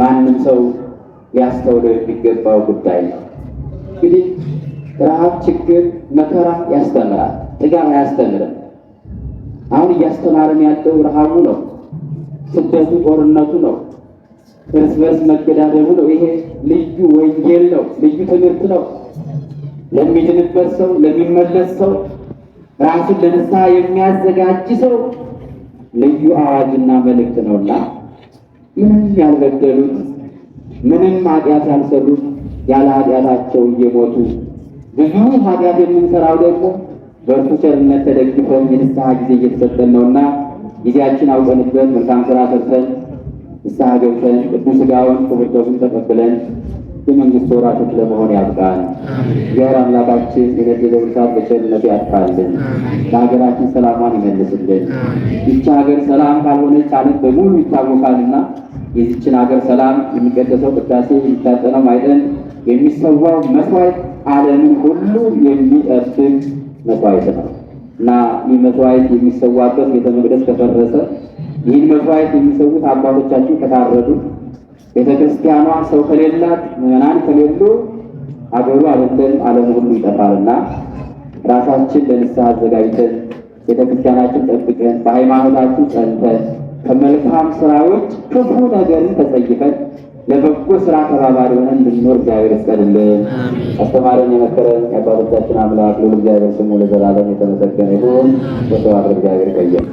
ማንም ሰው ሊያስተውለው የሚገባው ጉዳይ ነው። እንግዲህ ረሃብ፣ ችግር፣ መከራ ያስተምራል፣ ጥጋብ አያስተምርም። አሁን እያስተማረን ያለው ረሃቡ ነው፣ ስደቱ፣ ጦርነቱ ነው፣ እርስ በርስ መገዳደሉ ነው። ይሄ ልዩ ወንጌል ነው፣ ልዩ ትምህርት ነው። ለሚድንበት ሰው፣ ለሚመለስ ሰው፣ ራሱን ለንስሐ የሚያዘጋጅ ሰው ልዩ አዋጅና መልእክት ነውና ምንም ያልበደሉት ምንም ኃጢአት ያልሰሩት ያለ ኃጢአታቸው እየሞቱ ብዙ ኃጢአት የምንሰራው ደግሞ በእርሱ ቸርነት ተደግፈን የንስሐ ጊዜ እየተሰጠን ነውና ጊዜያችን አውቀንበት መልካም ስራ ሰርተን ንስሐ ገብተን ቅዱስ ሥጋውን ክቡር ደሙን ተቀብለን የመንግስት ወራሾች ለመሆን ያብቃን። እግዚአብሔር አምላካችን የነደደውን እሳት በቸርነቱ ያጥፋልን፣ ለሀገራችን ሰላሟን ይመልስልን። ይህች ሀገር ሰላም ካልሆነች ዓለም በሙሉ ይታወቃልና የዚችን ሀገር ሰላም የሚቀደሰው ቅዳሴ፣ የሚታጠነው ማዕጠን፣ የሚሰዋው መስዋዕት ዓለምን ሁሉ የሚጠብቅ መስዋዕት ነው እና ይህ መስዋዕት የሚሰዋበት ቤተ መቅደስ ከፈረሰ፣ ይህን መስዋዕት የሚሰዉት አባቶቻችን ከታረዱ፣ ቤተክርስቲያኗ ሰው ከሌላት ምዕመናን ከሌሉ አገሩ አይደለም ዓለም ሁሉ ይጠፋልና ራሳችን ለንስሐ አዘጋጅተን ቤተክርስቲያናችን ጠብቀን በሃይማኖታችን ጸንተን ከመልካም ስራዎች ክፉ ነገርን ተጸይፈን ለበጎ ስራ ተባባሪ ሆነን እንድንኖር እግዚአብሔር ይስቀድልን። አስተማረን የመከረን የአባቶቻችን አምላክ ልዑል እግዚአብሔር ስሙ ለዘላለም የተመሰገነ ይሁን። ወስብሐት ለእግዚአብሔር። ይቆየን።